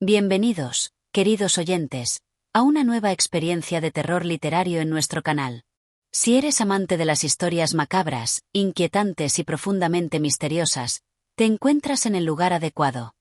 Bienvenidos, queridos oyentes, a una nueva experiencia de terror literario en nuestro canal. Si eres amante de las historias macabras, inquietantes y profundamente misteriosas, te encuentras en el lugar adecuado.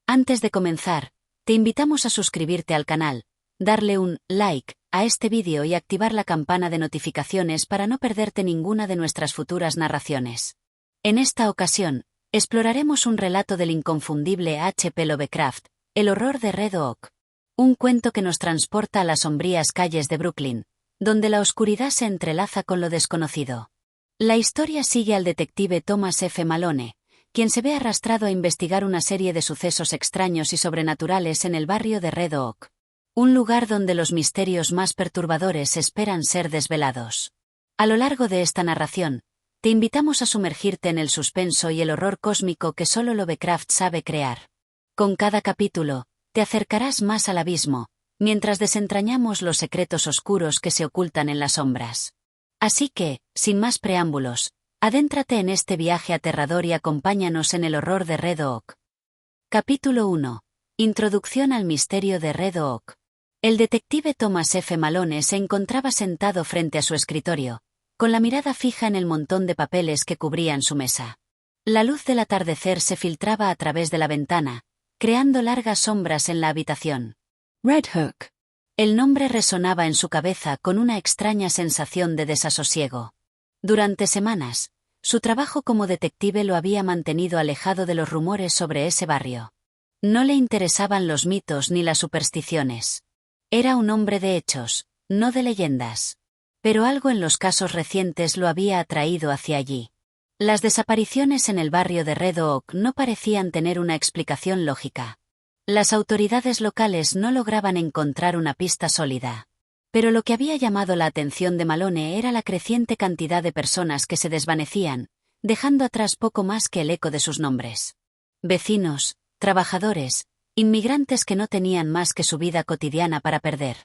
Antes de comenzar, te invitamos a suscribirte al canal, darle un like a este vídeo y activar la campana de notificaciones para no perderte ninguna de nuestras futuras narraciones. En esta ocasión, exploraremos un relato del inconfundible H.P. Lovecraft, El horror de Red Oak. Un cuento que nos transporta a las sombrías calles de Brooklyn, donde la oscuridad se entrelaza con lo desconocido. La historia sigue al detective Thomas F. Malone, quien se ve arrastrado a investigar una serie de sucesos extraños y sobrenaturales en el barrio de Red Oak. Un lugar donde los misterios más perturbadores esperan ser desvelados. A lo largo de esta narración, te invitamos a sumergirte en el suspenso y el horror cósmico que solo Lovecraft sabe crear. Con cada capítulo, te acercarás más al abismo, mientras desentrañamos los secretos oscuros que se ocultan en las sombras. Así que, sin más preámbulos, adéntrate en este viaje aterrador y acompáñanos en el horror de Red Oak. Capítulo 1. Introducción al misterio de Red Oak. El detective Thomas F. Malone se encontraba sentado frente a su escritorio, con la mirada fija en el montón de papeles que cubrían su mesa. La luz del atardecer se filtraba a través de la ventana, creando largas sombras en la habitación. Red Hook. El nombre resonaba en su cabeza con una extraña sensación de desasosiego. Durante semanas, su trabajo como detective lo había mantenido alejado de los rumores sobre ese barrio. No le interesaban los mitos ni las supersticiones. Era un hombre de hechos, no de leyendas. Pero algo en los casos recientes lo había atraído hacia allí. Las desapariciones en el barrio de Red Oak no parecían tener una explicación lógica. Las autoridades locales no lograban encontrar una pista sólida. Pero lo que había llamado la atención de Malone era la creciente cantidad de personas que se desvanecían, dejando atrás poco más que el eco de sus nombres. Vecinos, trabajadores, inmigrantes que no tenían más que su vida cotidiana para perder.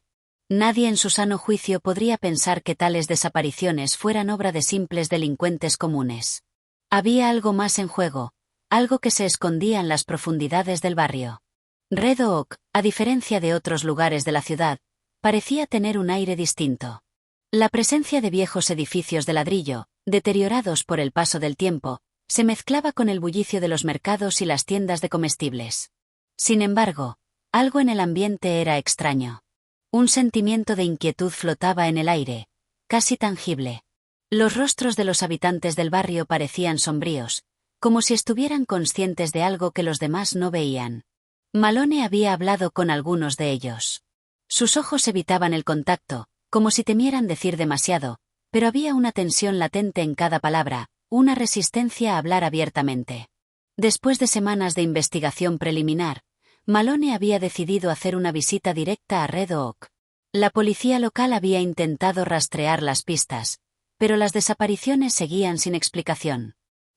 Nadie en su sano juicio podría pensar que tales desapariciones fueran obra de simples delincuentes comunes. Había algo más en juego, algo que se escondía en las profundidades del barrio. Red Oak, a diferencia de otros lugares de la ciudad, parecía tener un aire distinto. La presencia de viejos edificios de ladrillo, deteriorados por el paso del tiempo, se mezclaba con el bullicio de los mercados y las tiendas de comestibles. Sin embargo, algo en el ambiente era extraño. Un sentimiento de inquietud flotaba en el aire, casi tangible. Los rostros de los habitantes del barrio parecían sombríos, como si estuvieran conscientes de algo que los demás no veían. Malone había hablado con algunos de ellos. Sus ojos evitaban el contacto, como si temieran decir demasiado, pero había una tensión latente en cada palabra, una resistencia a hablar abiertamente. Después de semanas de investigación preliminar, Malone había decidido hacer una visita directa a Red Oak. La policía local había intentado rastrear las pistas, pero las desapariciones seguían sin explicación.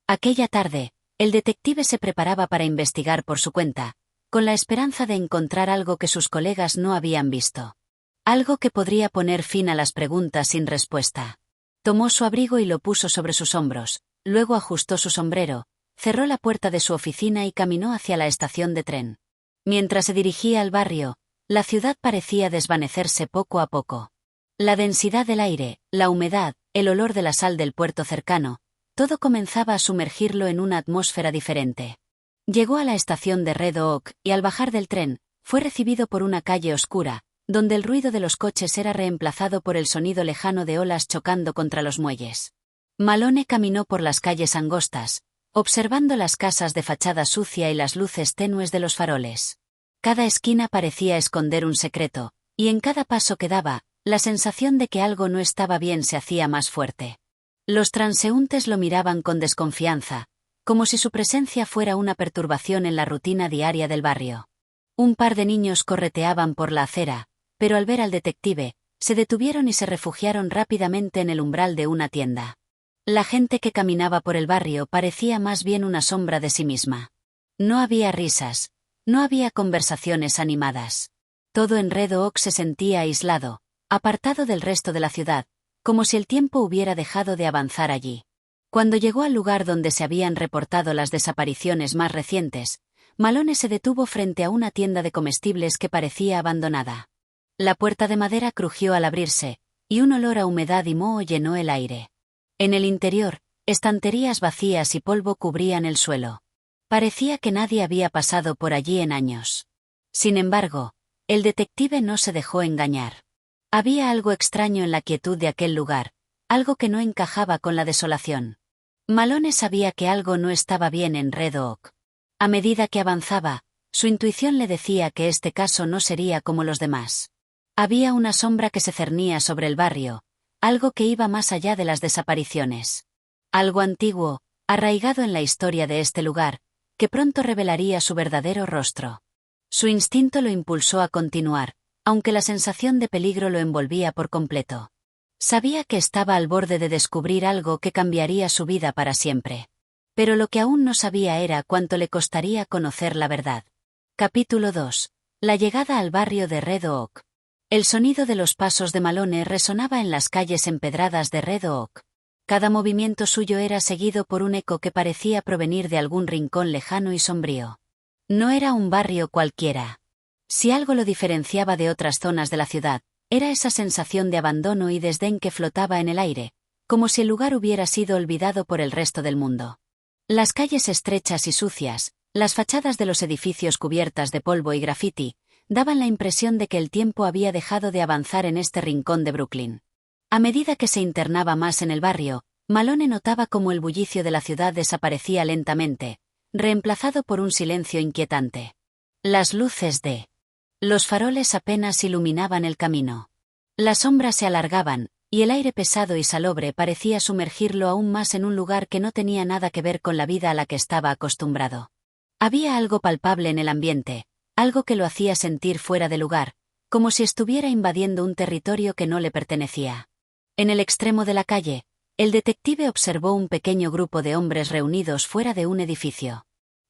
Aquella tarde, el detective se preparaba para investigar por su cuenta, con la esperanza de encontrar algo que sus colegas no habían visto. Algo que podría poner fin a las preguntas sin respuesta. Tomó su abrigo y lo puso sobre sus hombros, luego ajustó su sombrero, cerró la puerta de su oficina y caminó hacia la estación de tren. Mientras se dirigía al barrio, la ciudad parecía desvanecerse poco a poco. La densidad del aire, la humedad, el olor de la sal del puerto cercano, todo comenzaba a sumergirlo en una atmósfera diferente. Llegó a la estación de Red Oak y al bajar del tren, fue recibido por una calle oscura, donde el ruido de los coches era reemplazado por el sonido lejano de olas chocando contra los muelles. Malone caminó por las calles angostas, observando las casas de fachada sucia y las luces tenues de los faroles. Cada esquina parecía esconder un secreto, y en cada paso que daba, la sensación de que algo no estaba bien se hacía más fuerte. Los transeúntes lo miraban con desconfianza, como si su presencia fuera una perturbación en la rutina diaria del barrio. Un par de niños correteaban por la acera, pero al ver al detective, se detuvieron y se refugiaron rápidamente en el umbral de una tienda. La gente que caminaba por el barrio parecía más bien una sombra de sí misma. No había risas, no había conversaciones animadas. Todo en Red Oak se sentía aislado, apartado del resto de la ciudad, como si el tiempo hubiera dejado de avanzar allí. Cuando llegó al lugar donde se habían reportado las desapariciones más recientes, Malone se detuvo frente a una tienda de comestibles que parecía abandonada. La puerta de madera crujió al abrirse, y un olor a humedad y moho llenó el aire. En el interior, estanterías vacías y polvo cubrían el suelo. Parecía que nadie había pasado por allí en años. Sin embargo, el detective no se dejó engañar. Había algo extraño en la quietud de aquel lugar, algo que no encajaba con la desolación. Malone sabía que algo no estaba bien en Red Oak. A medida que avanzaba, su intuición le decía que este caso no sería como los demás. Había una sombra que se cernía sobre el barrio, algo que iba más allá de las desapariciones. Algo antiguo, arraigado en la historia de este lugar, que pronto revelaría su verdadero rostro. Su instinto lo impulsó a continuar, aunque la sensación de peligro lo envolvía por completo. Sabía que estaba al borde de descubrir algo que cambiaría su vida para siempre. Pero lo que aún no sabía era cuánto le costaría conocer la verdad. Capítulo 2. La llegada al barrio de Red Oak. El sonido de los pasos de Malone resonaba en las calles empedradas de Red Oak. Cada movimiento suyo era seguido por un eco que parecía provenir de algún rincón lejano y sombrío. No era un barrio cualquiera. Si algo lo diferenciaba de otras zonas de la ciudad, era esa sensación de abandono y desdén que flotaba en el aire, como si el lugar hubiera sido olvidado por el resto del mundo. Las calles estrechas y sucias, las fachadas de los edificios cubiertas de polvo y grafiti, daban la impresión de que el tiempo había dejado de avanzar en este rincón de Brooklyn. A medida que se internaba más en el barrio, Malone notaba cómo el bullicio de la ciudad desaparecía lentamente, reemplazado por un silencio inquietante. Las luces de los faroles apenas iluminaban el camino. Las sombras se alargaban, y el aire pesado y salobre parecía sumergirlo aún más en un lugar que no tenía nada que ver con la vida a la que estaba acostumbrado. Había algo palpable en el ambiente, algo que lo hacía sentir fuera de lugar, como si estuviera invadiendo un territorio que no le pertenecía. En el extremo de la calle, el detective observó un pequeño grupo de hombres reunidos fuera de un edificio.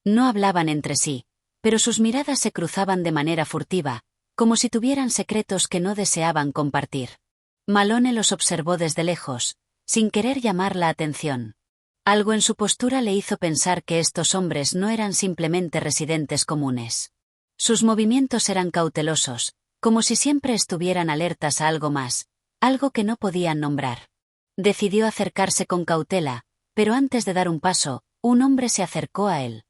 No hablaban entre sí, pero sus miradas se cruzaban de manera furtiva, como si tuvieran secretos que no deseaban compartir. Malone los observó desde lejos, sin querer llamar la atención. Algo en su postura le hizo pensar que estos hombres no eran simplemente residentes comunes. Sus movimientos eran cautelosos, como si siempre estuvieran alertas a algo más, algo que no podían nombrar. Decidió acercarse con cautela, pero antes de dar un paso, un hombre se acercó a él.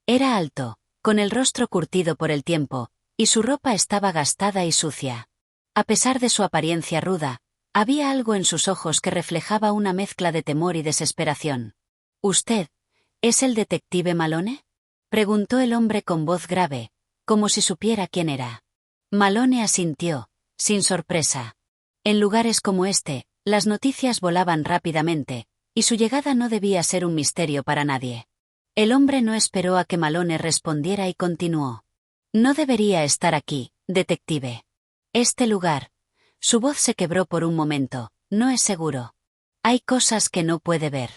Era alto, con el rostro curtido por el tiempo, y su ropa estaba gastada y sucia. A pesar de su apariencia ruda, había algo en sus ojos que reflejaba una mezcla de temor y desesperación. «¿Usted es el detective Malone?», preguntó el hombre con voz grave, como si supiera quién era. Malone asintió, sin sorpresa. En lugares como este, las noticias volaban rápidamente, y su llegada no debía ser un misterio para nadie. El hombre no esperó a que Malone respondiera y continuó. «No debería estar aquí, detective. Este lugar». Su voz se quebró por un momento. «No es seguro. Hay cosas que no puede ver.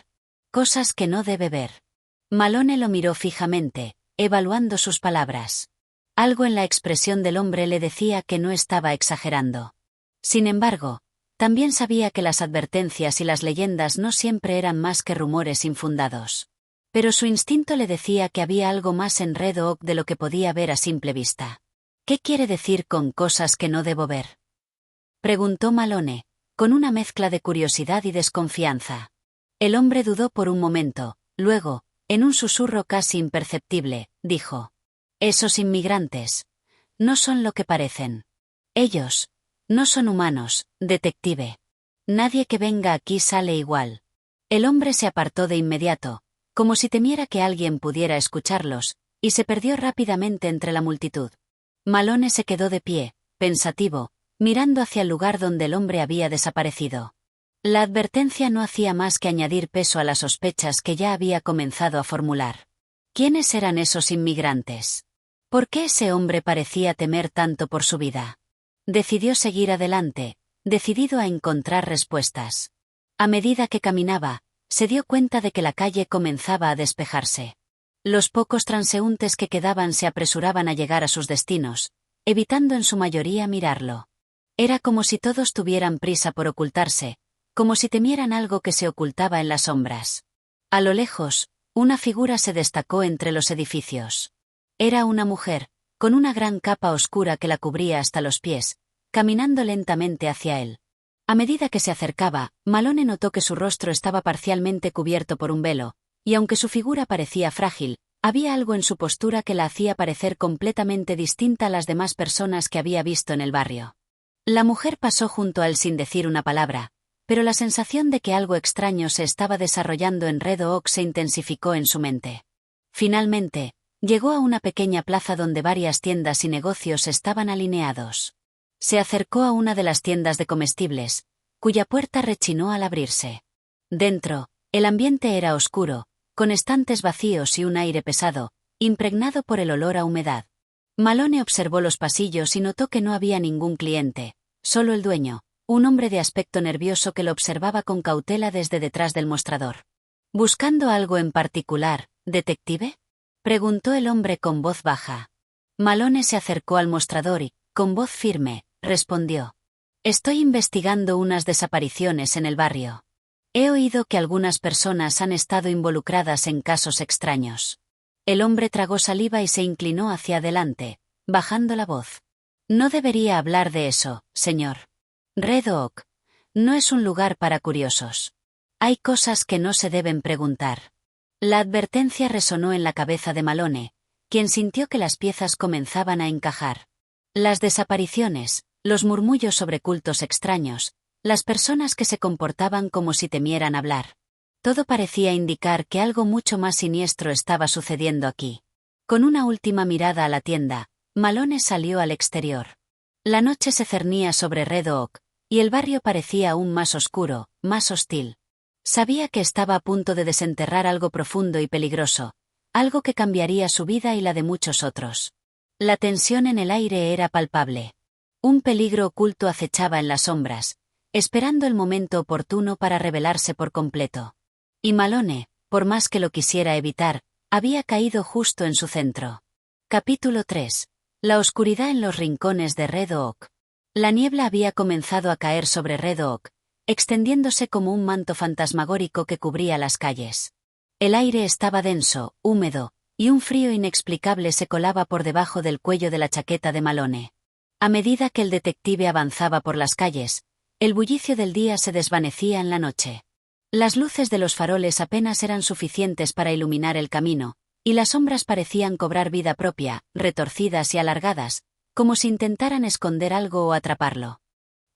Cosas que no debe ver». Malone lo miró fijamente, evaluando sus palabras. Algo en la expresión del hombre le decía que no estaba exagerando. Sin embargo, también sabía que las advertencias y las leyendas no siempre eran más que rumores infundados. Pero su instinto le decía que había algo más en Red Oak de lo que podía ver a simple vista. «¿Qué quiere decir con cosas que no debo ver?», preguntó Malone, con una mezcla de curiosidad y desconfianza. El hombre dudó por un momento, luego, en un susurro casi imperceptible, dijo: «Esos inmigrantes no son lo que parecen. Ellos no son humanos, detective. Nadie que venga aquí sale igual». El hombre se apartó de inmediato, como si temiera que alguien pudiera escucharlos, y se perdió rápidamente entre la multitud. Malone se quedó de pie, pensativo, mirando hacia el lugar donde el hombre había desaparecido. La advertencia no hacía más que añadir peso a las sospechas que ya había comenzado a formular. ¿Quiénes eran esos inmigrantes? ¿Por qué ese hombre parecía temer tanto por su vida? Decidió seguir adelante, decidido a encontrar respuestas. A medida que caminaba, se dio cuenta de que la calle comenzaba a despejarse. Los pocos transeúntes que quedaban se apresuraban a llegar a sus destinos, evitando en su mayoría mirarlo. Era como si todos tuvieran prisa por ocultarse, como si temieran algo que se ocultaba en las sombras. A lo lejos, una figura se destacó entre los edificios. Era una mujer, con una gran capa oscura que la cubría hasta los pies, caminando lentamente hacia él. A medida que se acercaba, Malone notó que su rostro estaba parcialmente cubierto por un velo, y aunque su figura parecía frágil, había algo en su postura que la hacía parecer completamente distinta a las demás personas que había visto en el barrio. La mujer pasó junto a él sin decir una palabra, pero la sensación de que algo extraño se estaba desarrollando en Red Oak se intensificó en su mente. Finalmente, llegó a una pequeña plaza donde varias tiendas y negocios estaban alineados. Se acercó a una de las tiendas de comestibles, cuya puerta rechinó al abrirse. Dentro, el ambiente era oscuro, con estantes vacíos y un aire pesado, impregnado por el olor a humedad. Malone observó los pasillos y notó que no había ningún cliente, solo el dueño, un hombre de aspecto nervioso que lo observaba con cautela desde detrás del mostrador. ¿Buscando algo en particular, detective?, preguntó el hombre con voz baja. Malone se acercó al mostrador y, con voz firme, respondió: «Estoy investigando unas desapariciones en el barrio. He oído que algunas personas han estado involucradas en casos extraños». El hombre tragó saliva y se inclinó hacia adelante, bajando la voz. «No debería hablar de eso, señor. Red Oak no es un lugar para curiosos. Hay cosas que no se deben preguntar». La advertencia resonó en la cabeza de Malone, quien sintió que las piezas comenzaban a encajar. Las desapariciones, los murmullos sobre cultos extraños, las personas que se comportaban como si temieran hablar. Todo parecía indicar que algo mucho más siniestro estaba sucediendo aquí. Con una última mirada a la tienda, Malone salió al exterior. La noche se cernía sobre Red Oak, y el barrio parecía aún más oscuro, más hostil. Sabía que estaba a punto de desenterrar algo profundo y peligroso, algo que cambiaría su vida y la de muchos otros. La tensión en el aire era palpable. Un peligro oculto acechaba en las sombras, esperando el momento oportuno para revelarse por completo. Y Malone, por más que lo quisiera evitar, había caído justo en su centro. Capítulo 3. La oscuridad en los rincones de Red Oak. La niebla había comenzado a caer sobre Red Oak, extendiéndose como un manto fantasmagórico que cubría las calles. El aire estaba denso, húmedo, y un frío inexplicable se colaba por debajo del cuello de la chaqueta de Malone. A medida que el detective avanzaba por las calles, el bullicio del día se desvanecía en la noche. Las luces de los faroles apenas eran suficientes para iluminar el camino, y las sombras parecían cobrar vida propia, retorcidas y alargadas, como si intentaran esconder algo o atraparlo.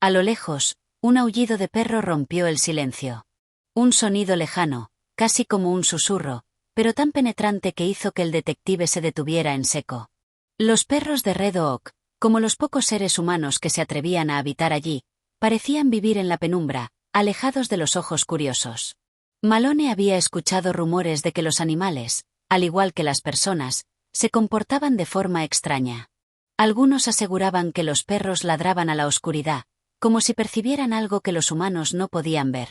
A lo lejos, un aullido de perro rompió el silencio. Un sonido lejano, casi como un susurro, pero tan penetrante que hizo que el detective se detuviera en seco. Los perros de Red Oak, como los pocos seres humanos que se atrevían a habitar allí, parecían vivir en la penumbra, alejados de los ojos curiosos. Malone había escuchado rumores de que los animales, al igual que las personas, se comportaban de forma extraña. Algunos aseguraban que los perros ladraban a la oscuridad, como si percibieran algo que los humanos no podían ver.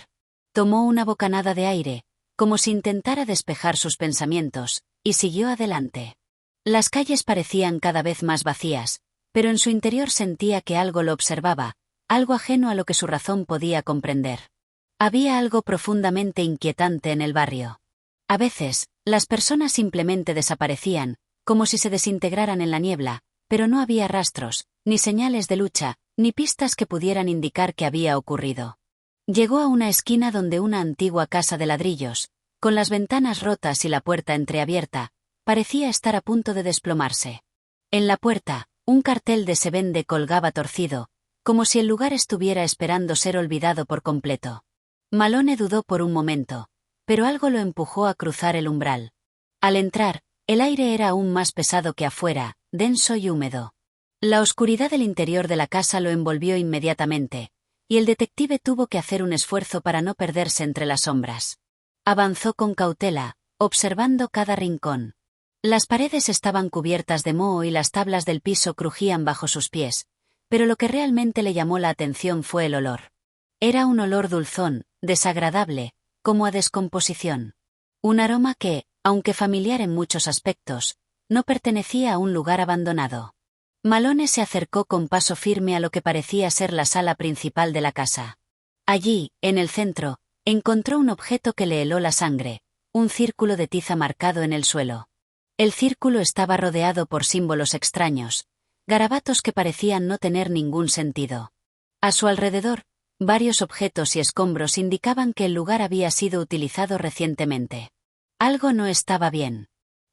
Tomó una bocanada de aire, como si intentara despejar sus pensamientos, y siguió adelante. Las calles parecían cada vez más vacías, pero en su interior sentía que algo lo observaba, algo ajeno a lo que su razón podía comprender. Había algo profundamente inquietante en el barrio. A veces, las personas simplemente desaparecían, como si se desintegraran en la niebla, pero no había rastros, ni señales de lucha, ni pistas que pudieran indicar qué había ocurrido. Llegó a una esquina donde una antigua casa de ladrillos, con las ventanas rotas y la puerta entreabierta, parecía estar a punto de desplomarse. En la puerta, un cartel de "Se vende" colgaba torcido, como si el lugar estuviera esperando ser olvidado por completo. Malone dudó por un momento, pero algo lo empujó a cruzar el umbral. Al entrar, el aire era aún más pesado que afuera, denso y húmedo. La oscuridad del interior de la casa lo envolvió inmediatamente, y el detective tuvo que hacer un esfuerzo para no perderse entre las sombras. Avanzó con cautela, observando cada rincón. Las paredes estaban cubiertas de moho y las tablas del piso crujían bajo sus pies, pero lo que realmente le llamó la atención fue el olor. Era un olor dulzón, desagradable, como a descomposición. Un aroma que, aunque familiar en muchos aspectos, no pertenecía a un lugar abandonado. Malone se acercó con paso firme a lo que parecía ser la sala principal de la casa. Allí, en el centro, encontró un objeto que le heló la sangre, un círculo de tiza marcado en el suelo. El círculo estaba rodeado por símbolos extraños, garabatos que parecían no tener ningún sentido. A su alrededor, varios objetos y escombros indicaban que el lugar había sido utilizado recientemente. Algo no estaba bien.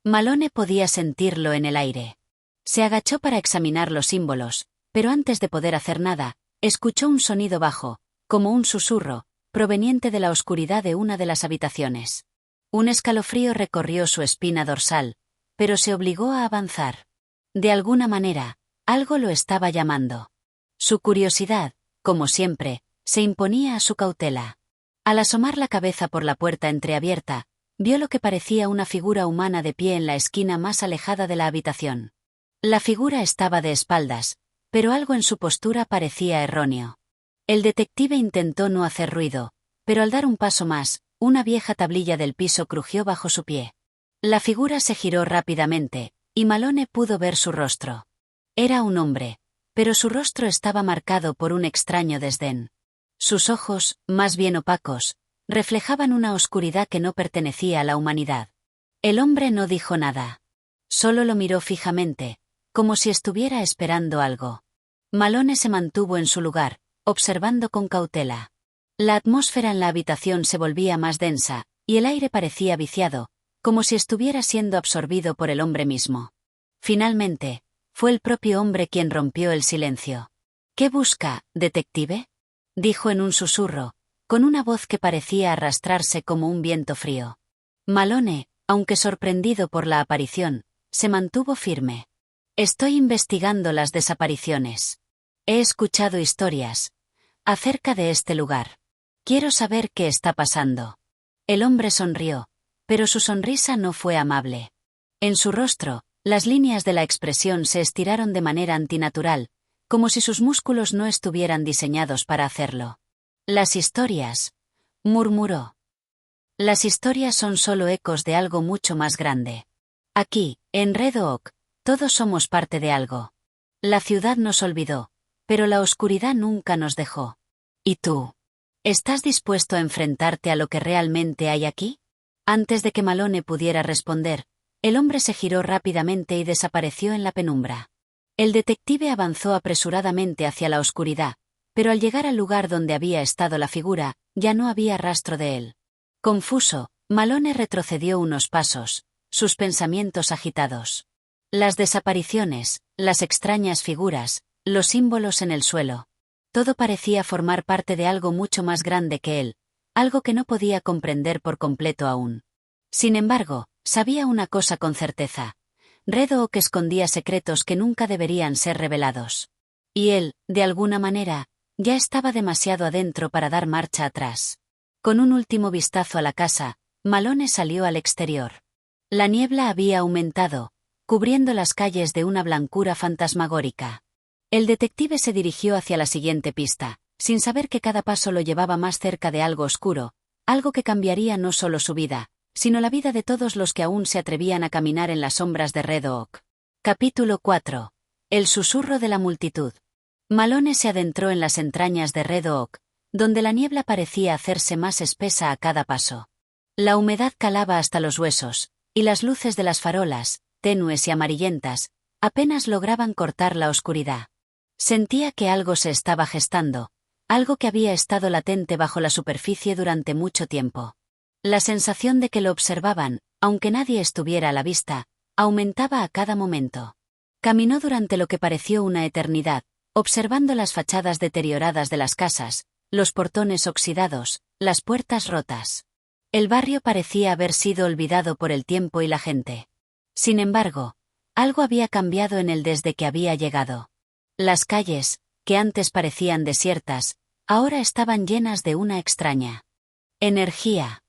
Malone podía sentirlo en el aire. Se agachó para examinar los símbolos, pero antes de poder hacer nada, escuchó un sonido bajo, como un susurro, proveniente de la oscuridad de una de las habitaciones. Un escalofrío recorrió su espina dorsal, pero se obligó a avanzar. De alguna manera, algo lo estaba llamando. Su curiosidad, como siempre, se imponía a su cautela. Al asomar la cabeza por la puerta entreabierta, vio lo que parecía una figura humana de pie en la esquina más alejada de la habitación. La figura estaba de espaldas, pero algo en su postura parecía erróneo. El detective intentó no hacer ruido, pero al dar un paso más, una vieja tablilla del piso crujió bajo su pie. La figura se giró rápidamente, y Malone pudo ver su rostro. Era un hombre, pero su rostro estaba marcado por un extraño desdén. Sus ojos, más bien opacos, reflejaban una oscuridad que no pertenecía a la humanidad. El hombre no dijo nada. Solo lo miró fijamente, como si estuviera esperando algo. Malone se mantuvo en su lugar, observando con cautela. La atmósfera en la habitación se volvía más densa, y el aire parecía viciado, como si estuviera siendo absorbido por el hombre mismo. Finalmente, fue el propio hombre quien rompió el silencio. ¿Qué busca, detective?, dijo en un susurro, con una voz que parecía arrastrarse como un viento frío. Malone, aunque sorprendido por la aparición, se mantuvo firme. Estoy investigando las desapariciones. He escuchado historias acerca de este lugar. Quiero saber qué está pasando. El hombre sonrió, pero su sonrisa no fue amable. En su rostro, las líneas de la expresión se estiraron de manera antinatural, como si sus músculos no estuvieran diseñados para hacerlo. Las historias, murmuró. Las historias son solo ecos de algo mucho más grande. Aquí, en Red Oak, todos somos parte de algo. La ciudad nos olvidó, pero la oscuridad nunca nos dejó. ¿Y tú? ¿Estás dispuesto a enfrentarte a lo que realmente hay aquí? Antes de que Malone pudiera responder, el hombre se giró rápidamente y desapareció en la penumbra. El detective avanzó apresuradamente hacia la oscuridad, pero al llegar al lugar donde había estado la figura, ya no había rastro de él. Confuso, Malone retrocedió unos pasos, sus pensamientos agitados. Las desapariciones, las extrañas figuras, los símbolos en el suelo. Todo parecía formar parte de algo mucho más grande que él, algo que no podía comprender por completo aún. Sin embargo, sabía una cosa con certeza. Red Oak escondía secretos que nunca deberían ser revelados. Y él, de alguna manera, ya estaba demasiado adentro para dar marcha atrás. Con un último vistazo a la casa, Malone salió al exterior. La niebla había aumentado, cubriendo las calles de una blancura fantasmagórica. El detective se dirigió hacia la siguiente pista, sin saber que cada paso lo llevaba más cerca de algo oscuro, algo que cambiaría no solo su vida, sino la vida de todos los que aún se atrevían a caminar en las sombras de Red Oak. Capítulo 4. El susurro de la multitud. Malone se adentró en las entrañas de Red Oak, donde la niebla parecía hacerse más espesa a cada paso. La humedad calaba hasta los huesos, y las luces de las farolas, tenues y amarillentas, apenas lograban cortar la oscuridad. Sentía que algo se estaba gestando, algo que había estado latente bajo la superficie durante mucho tiempo. La sensación de que lo observaban, aunque nadie estuviera a la vista, aumentaba a cada momento. Caminó durante lo que pareció una eternidad, observando las fachadas deterioradas de las casas, los portones oxidados, las puertas rotas. El barrio parecía haber sido olvidado por el tiempo y la gente. Sin embargo, algo había cambiado en él desde que había llegado. Las calles, que antes parecían desiertas, ahora estaban llenas de una extraña energía.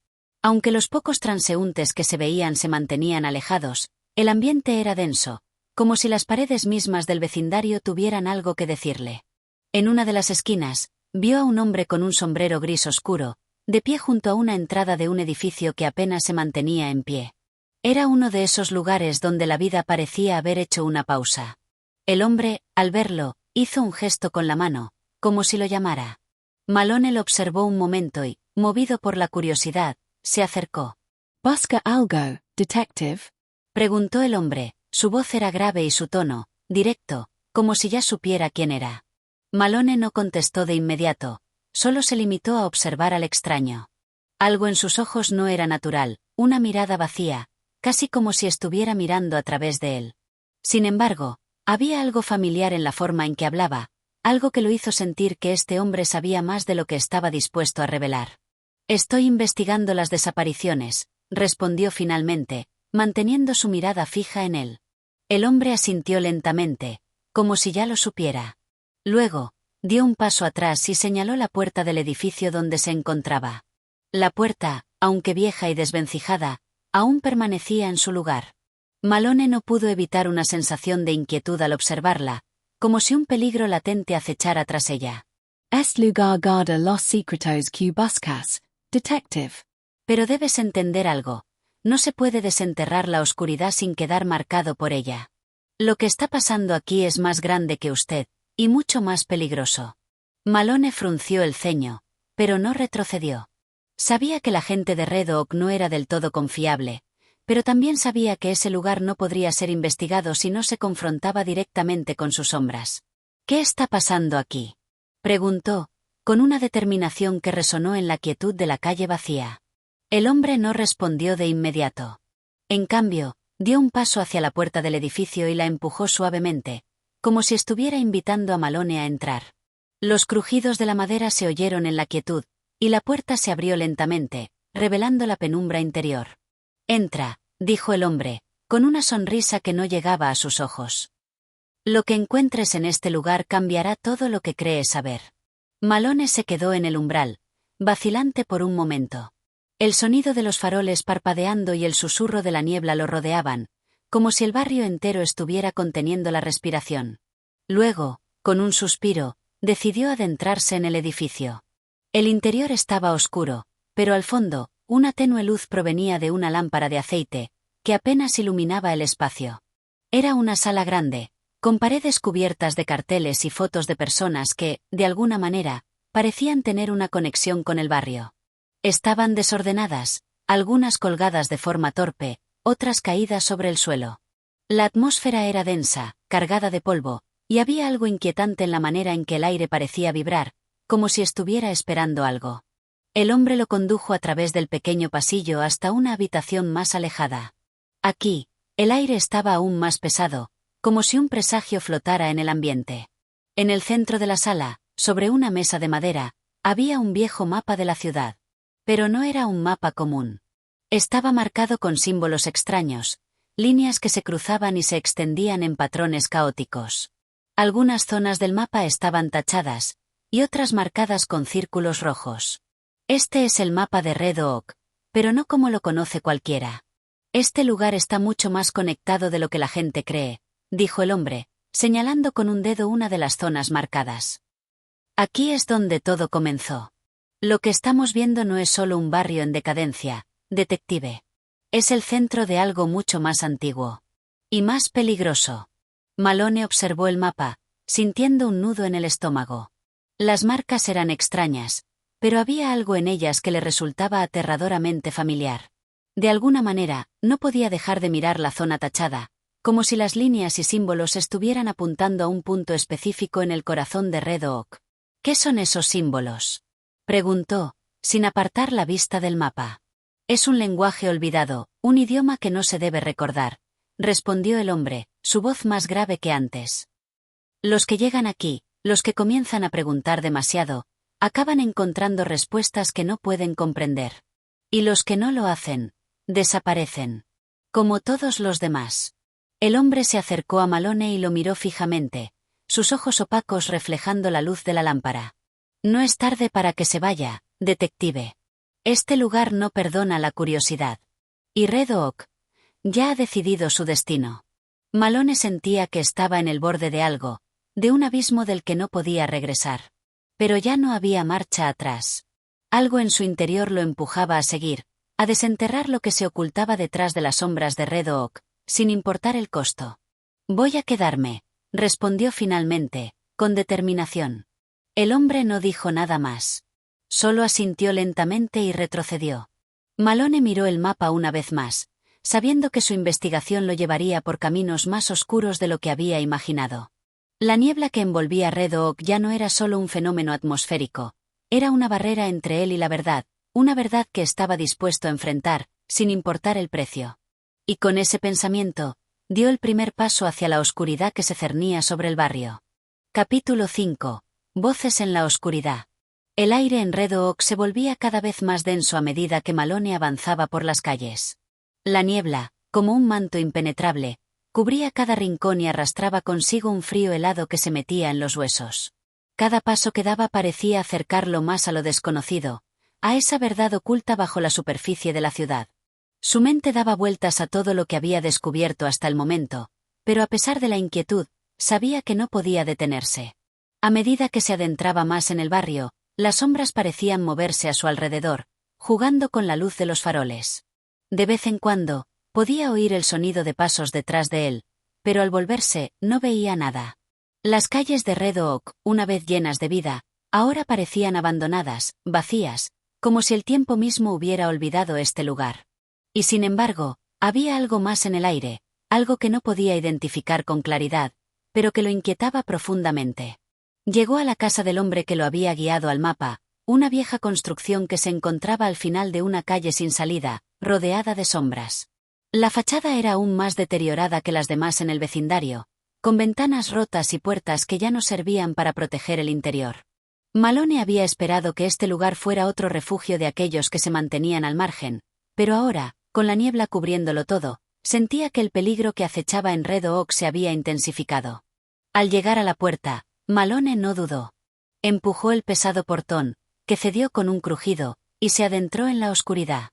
Aunque los pocos transeúntes que se veían se mantenían alejados, el ambiente era denso, como si las paredes mismas del vecindario tuvieran algo que decirle. En una de las esquinas, vio a un hombre con un sombrero gris oscuro, de pie junto a una entrada de un edificio que apenas se mantenía en pie. Era uno de esos lugares donde la vida parecía haber hecho una pausa. El hombre, al verlo, hizo un gesto con la mano, como si lo llamara. Malone lo observó un momento y, movido por la curiosidad, se acercó. ¿Busca algo, detective? Preguntó el hombre, su voz era grave y su tono, directo, como si ya supiera quién era. Malone no contestó de inmediato, solo se limitó a observar al extraño. Algo en sus ojos no era natural, una mirada vacía, casi como si estuviera mirando a través de él. Sin embargo, había algo familiar en la forma en que hablaba, algo que lo hizo sentir que este hombre sabía más de lo que estaba dispuesto a revelar. Estoy investigando las desapariciones, respondió finalmente, manteniendo su mirada fija en él. El hombre asintió lentamente, como si ya lo supiera. Luego, dio un paso atrás y señaló la puerta del edificio donde se encontraba. La puerta, aunque vieja y desvencijada, aún permanecía en su lugar. Malone no pudo evitar una sensación de inquietud al observarla, como si un peligro latente acechara tras ella. Es lugar guarda los secretos que buscas, detective. Pero debes entender algo. No se puede desenterrar la oscuridad sin quedar marcado por ella. Lo que está pasando aquí es más grande que usted, y mucho más peligroso. Malone frunció el ceño, pero no retrocedió. Sabía que la gente de Red Oak no era del todo confiable, pero también sabía que ese lugar no podría ser investigado si no se confrontaba directamente con sus sombras. ¿Qué está pasando aquí?, preguntó, con una determinación que resonó en la quietud de la calle vacía. El hombre no respondió de inmediato. En cambio, dio un paso hacia la puerta del edificio y la empujó suavemente, como si estuviera invitando a Malone a entrar. Los crujidos de la madera se oyeron en la quietud, y la puerta se abrió lentamente, revelando la penumbra interior. «Entra», dijo el hombre, con una sonrisa que no llegaba a sus ojos. «Lo que encuentres en este lugar cambiará todo lo que crees saber». Malone se quedó en el umbral, vacilante por un momento. El sonido de los faroles parpadeando y el susurro de la niebla lo rodeaban, como si el barrio entero estuviera conteniendo la respiración. Luego, con un suspiro, decidió adentrarse en el edificio. El interior estaba oscuro, pero al fondo, una tenue luz provenía de una lámpara de aceite, que apenas iluminaba el espacio. Era una sala grande, con paredes cubiertas de carteles y fotos de personas que, de alguna manera, parecían tener una conexión con el barrio. Estaban desordenadas, algunas colgadas de forma torpe, otras caídas sobre el suelo. La atmósfera era densa, cargada de polvo, y había algo inquietante en la manera en que el aire parecía vibrar, como si estuviera esperando algo. El hombre lo condujo a través del pequeño pasillo hasta una habitación más alejada. Aquí, el aire estaba aún más pesado, como si un presagio flotara en el ambiente. En el centro de la sala, sobre una mesa de madera, había un viejo mapa de la ciudad. Pero no era un mapa común. Estaba marcado con símbolos extraños, líneas que se cruzaban y se extendían en patrones caóticos. Algunas zonas del mapa estaban tachadas, y otras marcadas con círculos rojos. Este es el mapa de Red Oak, pero no como lo conoce cualquiera. Este lugar está mucho más conectado de lo que la gente cree, dijo el hombre, señalando con un dedo una de las zonas marcadas. Aquí es donde todo comenzó. Lo que estamos viendo no es solo un barrio en decadencia, detective. Es el centro de algo mucho más antiguo. Y más peligroso. Malone observó el mapa, sintiendo un nudo en el estómago. Las marcas eran extrañas, pero había algo en ellas que le resultaba aterradoramente familiar. De alguna manera, no podía dejar de mirar la zona tachada, como si las líneas y símbolos estuvieran apuntando a un punto específico en el corazón de Red Oak. ¿Qué son esos símbolos?, preguntó, sin apartar la vista del mapa. Es un lenguaje olvidado, un idioma que no se debe recordar, respondió el hombre, su voz más grave que antes. Los que llegan aquí, los que comienzan a preguntar demasiado, acaban encontrando respuestas que no pueden comprender. Y los que no lo hacen, desaparecen. Como todos los demás. El hombre se acercó a Malone y lo miró fijamente, sus ojos opacos reflejando la luz de la lámpara. No es tarde para que se vaya, detective. Este lugar no perdona la curiosidad. Y Red Oak ya ha decidido su destino. Malone sentía que estaba en el borde de algo, de un abismo del que no podía regresar. Pero ya no había marcha atrás. Algo en su interior lo empujaba a seguir, a desenterrar lo que se ocultaba detrás de las sombras de Red Oak, sin importar el costo. Voy a quedarme, respondió finalmente, con determinación. El hombre no dijo nada más. Solo asintió lentamente y retrocedió. Malone miró el mapa una vez más, sabiendo que su investigación lo llevaría por caminos más oscuros de lo que había imaginado. La niebla que envolvía Red Oak ya no era solo un fenómeno atmosférico, era una barrera entre él y la verdad, una verdad que estaba dispuesto a enfrentar, sin importar el precio. Y con ese pensamiento, dio el primer paso hacia la oscuridad que se cernía sobre el barrio. Capítulo 5. Voces en la oscuridad. El aire en Red Oak se volvía cada vez más denso a medida que Malone avanzaba por las calles. La niebla, como un manto impenetrable, cubría cada rincón y arrastraba consigo un frío helado que se metía en los huesos. Cada paso que daba parecía acercarlo más a lo desconocido, a esa verdad oculta bajo la superficie de la ciudad. Su mente daba vueltas a todo lo que había descubierto hasta el momento, pero a pesar de la inquietud, sabía que no podía detenerse. A medida que se adentraba más en el barrio, las sombras parecían moverse a su alrededor, jugando con la luz de los faroles. De vez en cuando, podía oír el sonido de pasos detrás de él, pero al volverse, no veía nada. Las calles de Red Oak, una vez llenas de vida, ahora parecían abandonadas, vacías, como si el tiempo mismo hubiera olvidado este lugar. Y sin embargo, había algo más en el aire, algo que no podía identificar con claridad, pero que lo inquietaba profundamente. Llegó a la casa del hombre que lo había guiado al mapa, una vieja construcción que se encontraba al final de una calle sin salida, rodeada de sombras. La fachada era aún más deteriorada que las demás en el vecindario, con ventanas rotas y puertas que ya no servían para proteger el interior. Malone había esperado que este lugar fuera otro refugio de aquellos que se mantenían al margen, pero ahora, con la niebla cubriéndolo todo, sentía que el peligro que acechaba en Red Oak se había intensificado. Al llegar a la puerta, Malone no dudó. Empujó el pesado portón, que cedió con un crujido, y se adentró en la oscuridad.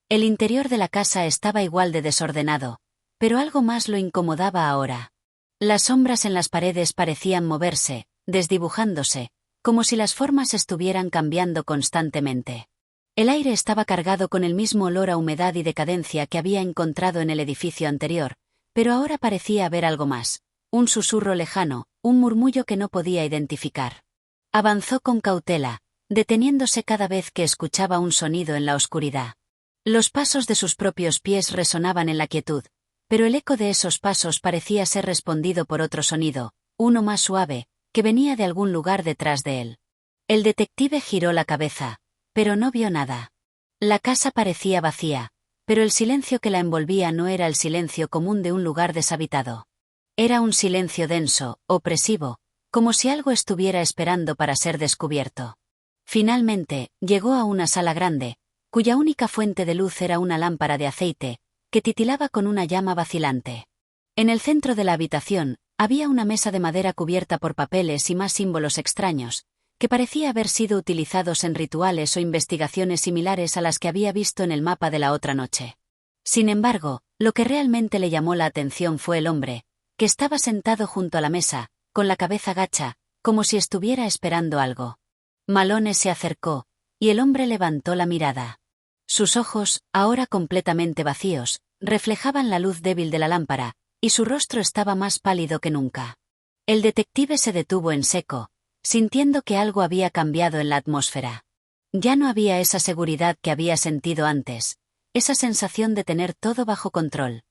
El interior de la casa estaba igual de desordenado, pero algo más lo incomodaba ahora. Las sombras en las paredes parecían moverse, desdibujándose, como si las formas estuvieran cambiando constantemente. El aire estaba cargado con el mismo olor a humedad y decadencia que había encontrado en el edificio anterior, pero ahora parecía haber algo más, un susurro lejano, un murmullo que no podía identificar. Avanzó con cautela, deteniéndose cada vez que escuchaba un sonido en la oscuridad. Los pasos de sus propios pies resonaban en la quietud, pero el eco de esos pasos parecía ser respondido por otro sonido, uno más suave, que venía de algún lugar detrás de él. El detective giró la cabeza, pero no vio nada. La casa parecía vacía, pero el silencio que la envolvía no era el silencio común de un lugar deshabitado. Era un silencio denso, opresivo, como si algo estuviera esperando para ser descubierto. Finalmente, llegó a una sala grande, cuya única fuente de luz era una lámpara de aceite, que titilaba con una llama vacilante. En el centro de la habitación, había una mesa de madera cubierta por papeles y más símbolos extraños, que parecía haber sido utilizados en rituales o investigaciones similares a las que había visto en el mapa de la otra noche. Sin embargo, lo que realmente le llamó la atención fue el hombre, que estaba sentado junto a la mesa, con la cabeza gacha, como si estuviera esperando algo. Malone se acercó, y el hombre levantó la mirada. Sus ojos, ahora completamente vacíos, reflejaban la luz débil de la lámpara, y su rostro estaba más pálido que nunca. El detective se detuvo en seco, sintiendo que algo había cambiado en la atmósfera. Ya no había esa seguridad que había sentido antes, esa sensación de tener todo bajo control.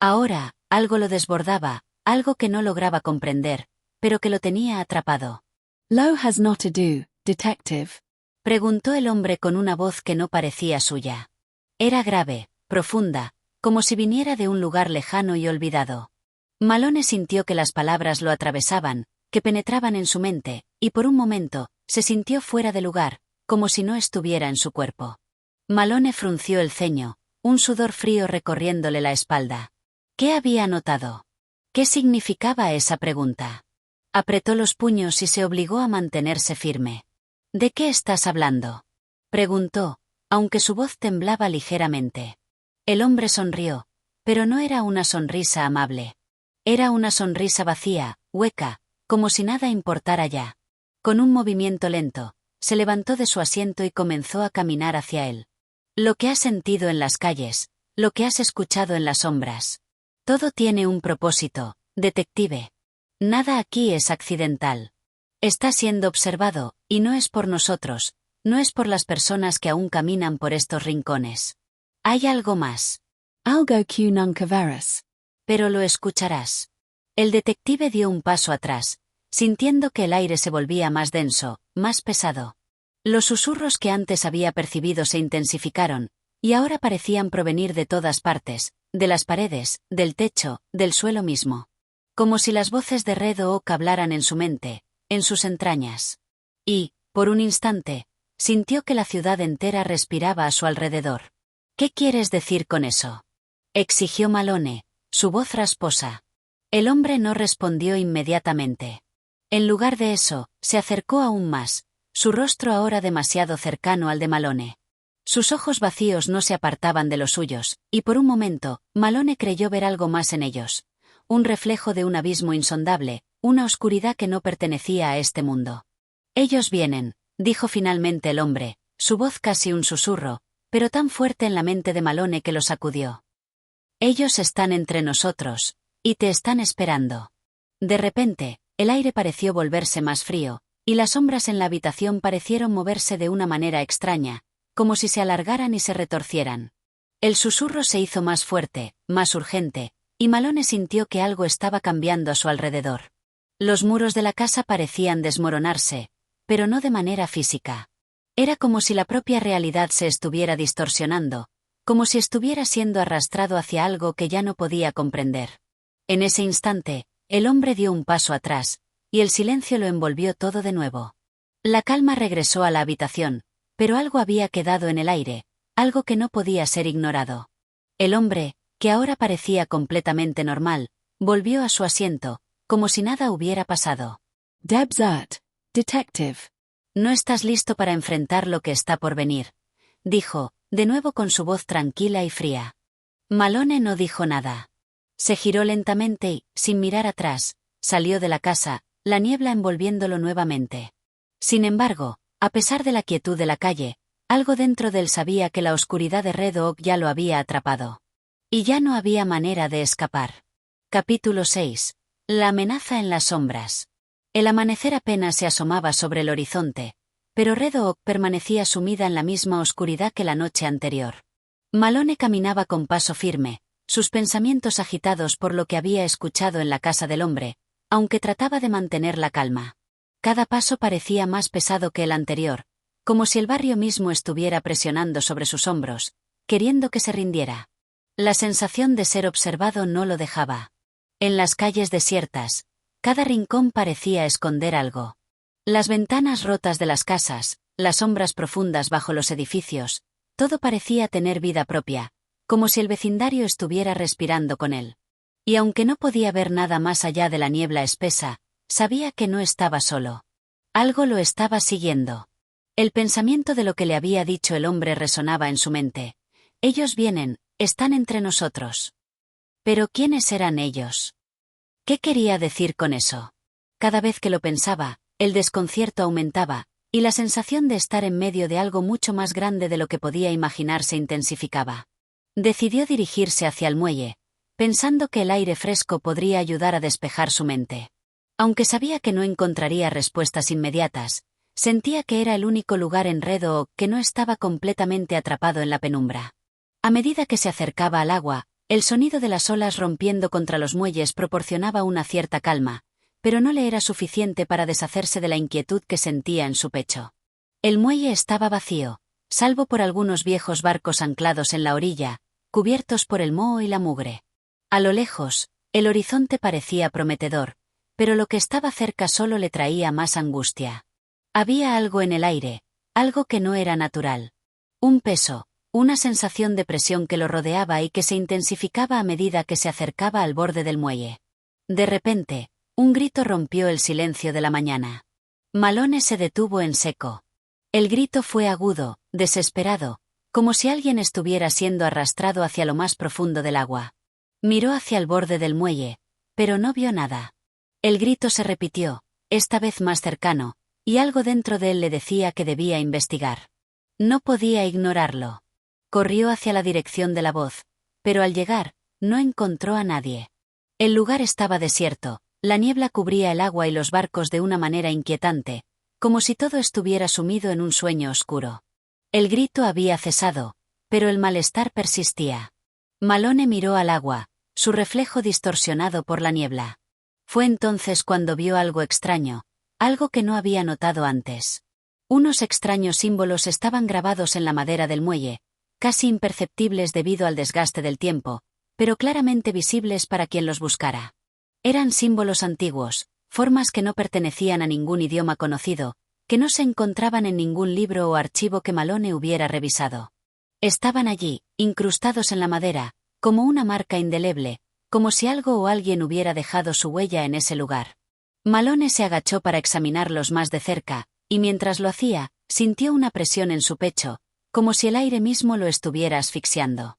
Ahora, algo lo desbordaba, algo que no lograba comprender, pero que lo tenía atrapado. "Lo has not ado, detective?" Preguntó el hombre con una voz que no parecía suya. Era grave, profunda, como si viniera de un lugar lejano y olvidado. Malone sintió que las palabras lo atravesaban, que penetraban en su mente, y por un momento, se sintió fuera de lugar, como si no estuviera en su cuerpo. Malone frunció el ceño, un sudor frío recorriéndole la espalda. ¿Qué había notado? ¿Qué significaba esa pregunta? Apretó los puños y se obligó a mantenerse firme. ¿De qué estás hablando?, preguntó, aunque su voz temblaba ligeramente. El hombre sonrió, pero no era una sonrisa amable. Era una sonrisa vacía, hueca, como si nada importara ya. Con un movimiento lento, se levantó de su asiento y comenzó a caminar hacia él. Lo que has sentido en las calles, lo que has escuchado en las sombras. Todo tiene un propósito, detective. Nada aquí es accidental. Está siendo observado, y no es por nosotros, no es por las personas que aún caminan por estos rincones. Hay algo más. Algo que nunca verás. Pero lo escucharás. El detective dio un paso atrás, sintiendo que el aire se volvía más denso, más pesado. Los susurros que antes había percibido se intensificaron, y ahora parecían provenir de todas partes, de las paredes, del techo, del suelo mismo. Como si las voces de Red Oak hablaran en su mente, en sus entrañas. Y, por un instante, sintió que la ciudad entera respiraba a su alrededor. ¿Qué quieres decir con eso?, exigió Malone, su voz rasposa. El hombre no respondió inmediatamente. En lugar de eso, se acercó aún más, su rostro ahora demasiado cercano al de Malone. Sus ojos vacíos no se apartaban de los suyos, y por un momento, Malone creyó ver algo más en ellos. Un reflejo de un abismo insondable, una oscuridad que no pertenecía a este mundo. Ellos vienen, dijo finalmente el hombre, su voz casi un susurro, pero tan fuerte en la mente de Malone que lo sacudió. Ellos están entre nosotros, y te están esperando. De repente, el aire pareció volverse más frío, y las sombras en la habitación parecieron moverse de una manera extraña, como si se alargaran y se retorcieran. El susurro se hizo más fuerte, más urgente, y Malone sintió que algo estaba cambiando a su alrededor. Los muros de la casa parecían desmoronarse, pero no de manera física. Era como si la propia realidad se estuviera distorsionando, como si estuviera siendo arrastrado hacia algo que ya no podía comprender. En ese instante, el hombre dio un paso atrás, y el silencio lo envolvió todo de nuevo. La calma regresó a la habitación, pero algo había quedado en el aire, algo que no podía ser ignorado. El hombre, que ahora parecía completamente normal, volvió a su asiento, como si nada hubiera pasado. Debzert, detective. No estás listo para enfrentar lo que está por venir, dijo, de nuevo con su voz tranquila y fría. Malone no dijo nada. Se giró lentamente y, sin mirar atrás, salió de la casa, la niebla envolviéndolo nuevamente. Sin embargo, a pesar de la quietud de la calle, algo dentro de él sabía que la oscuridad de Red Oak ya lo había atrapado. Y ya no había manera de escapar. Capítulo 6. La amenaza en las sombras. El amanecer apenas se asomaba sobre el horizonte, pero Red Oak permanecía sumida en la misma oscuridad que la noche anterior. Malone caminaba con paso firme, sus pensamientos agitados por lo que había escuchado en la casa del hombre, aunque trataba de mantener la calma. Cada paso parecía más pesado que el anterior, como si el barrio mismo estuviera presionando sobre sus hombros, queriendo que se rindiera. La sensación de ser observado no lo dejaba. En las calles desiertas, cada rincón parecía esconder algo. Las ventanas rotas de las casas, las sombras profundas bajo los edificios, todo parecía tener vida propia, como si el vecindario estuviera respirando con él. Y aunque no podía ver nada más allá de la niebla espesa, sabía que no estaba solo. Algo lo estaba siguiendo. El pensamiento de lo que le había dicho el hombre resonaba en su mente. Ellos vienen, están entre nosotros. Pero ¿quiénes eran ellos? ¿Qué quería decir con eso? Cada vez que lo pensaba, el desconcierto aumentaba, y la sensación de estar en medio de algo mucho más grande de lo que podía imaginar se intensificaba. Decidió dirigirse hacia el muelle, pensando que el aire fresco podría ayudar a despejar su mente. Aunque sabía que no encontraría respuestas inmediatas, sentía que era el único lugar en Red Oak que no estaba completamente atrapado en la penumbra. A medida que se acercaba al agua, el sonido de las olas rompiendo contra los muelles proporcionaba una cierta calma, pero no le era suficiente para deshacerse de la inquietud que sentía en su pecho. El muelle estaba vacío, salvo por algunos viejos barcos anclados en la orilla, cubiertos por el moho y la mugre. A lo lejos, el horizonte parecía prometedor, pero lo que estaba cerca solo le traía más angustia. Había algo en el aire, algo que no era natural. Un peso, una sensación de presión que lo rodeaba y que se intensificaba a medida que se acercaba al borde del muelle. De repente, un grito rompió el silencio de la mañana. Malone se detuvo en seco. El grito fue agudo, desesperado, como si alguien estuviera siendo arrastrado hacia lo más profundo del agua. Miró hacia el borde del muelle, pero no vio nada. El grito se repitió, esta vez más cercano, y algo dentro de él le decía que debía investigar. No podía ignorarlo. Corrió hacia la dirección de la voz, pero al llegar, no encontró a nadie. El lugar estaba desierto, la niebla cubría el agua y los barcos de una manera inquietante, como si todo estuviera sumido en un sueño oscuro. El grito había cesado, pero el malestar persistía. Malone miró al agua, su reflejo distorsionado por la niebla. Fue entonces cuando vio algo extraño, algo que no había notado antes. Unos extraños símbolos estaban grabados en la madera del muelle, casi imperceptibles debido al desgaste del tiempo, pero claramente visibles para quien los buscara. Eran símbolos antiguos, formas que no pertenecían a ningún idioma conocido, que no se encontraban en ningún libro o archivo que Malone hubiera revisado. Estaban allí, incrustados en la madera, como una marca indeleble, como si algo o alguien hubiera dejado su huella en ese lugar. Malone se agachó para examinarlos más de cerca, y mientras lo hacía, sintió una presión en su pecho, como si el aire mismo lo estuviera asfixiando.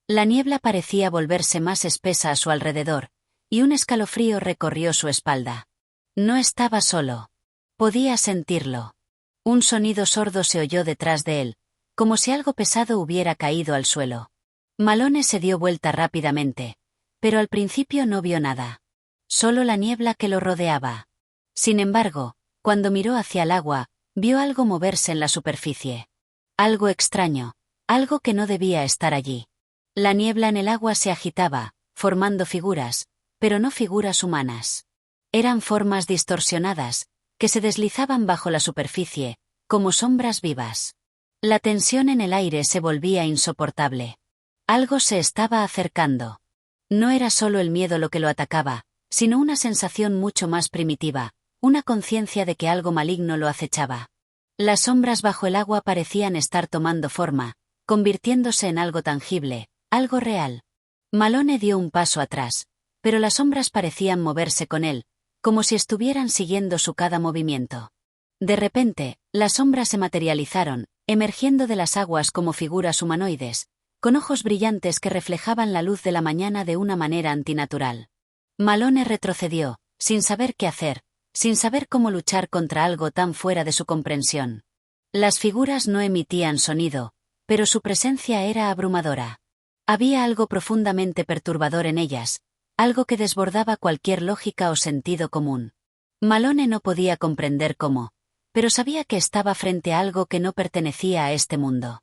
La niebla parecía volverse más espesa a su alrededor, y un escalofrío recorrió su espalda. No estaba solo. Podía sentirlo. Un sonido sordo se oyó detrás de él, como si algo pesado hubiera caído al suelo. Malone se dio vuelta rápidamente, pero al principio no vio nada. Solo la niebla que lo rodeaba. Sin embargo, cuando miró hacia el agua, vio algo moverse en la superficie. Algo extraño, algo que no debía estar allí. La niebla en el agua se agitaba, formando figuras, pero no figuras humanas. Eran formas distorsionadas, que se deslizaban bajo la superficie, como sombras vivas. La tensión en el aire se volvía insoportable. Algo se estaba acercando. No era solo el miedo lo que lo atacaba, sino una sensación mucho más primitiva, una conciencia de que algo maligno lo acechaba. Las sombras bajo el agua parecían estar tomando forma, convirtiéndose en algo tangible, algo real. Malone dio un paso atrás, pero las sombras parecían moverse con él, como si estuvieran siguiendo su cada movimiento. De repente, las sombras se materializaron, emergiendo de las aguas como figuras humanoides, con ojos brillantes que reflejaban la luz de la mañana de una manera antinatural. Malone retrocedió, sin saber qué hacer, sin saber cómo luchar contra algo tan fuera de su comprensión. Las figuras no emitían sonido, pero su presencia era abrumadora. Había algo profundamente perturbador en ellas, algo que desbordaba cualquier lógica o sentido común. Malone no podía comprender cómo, pero sabía que estaba frente a algo que no pertenecía a este mundo.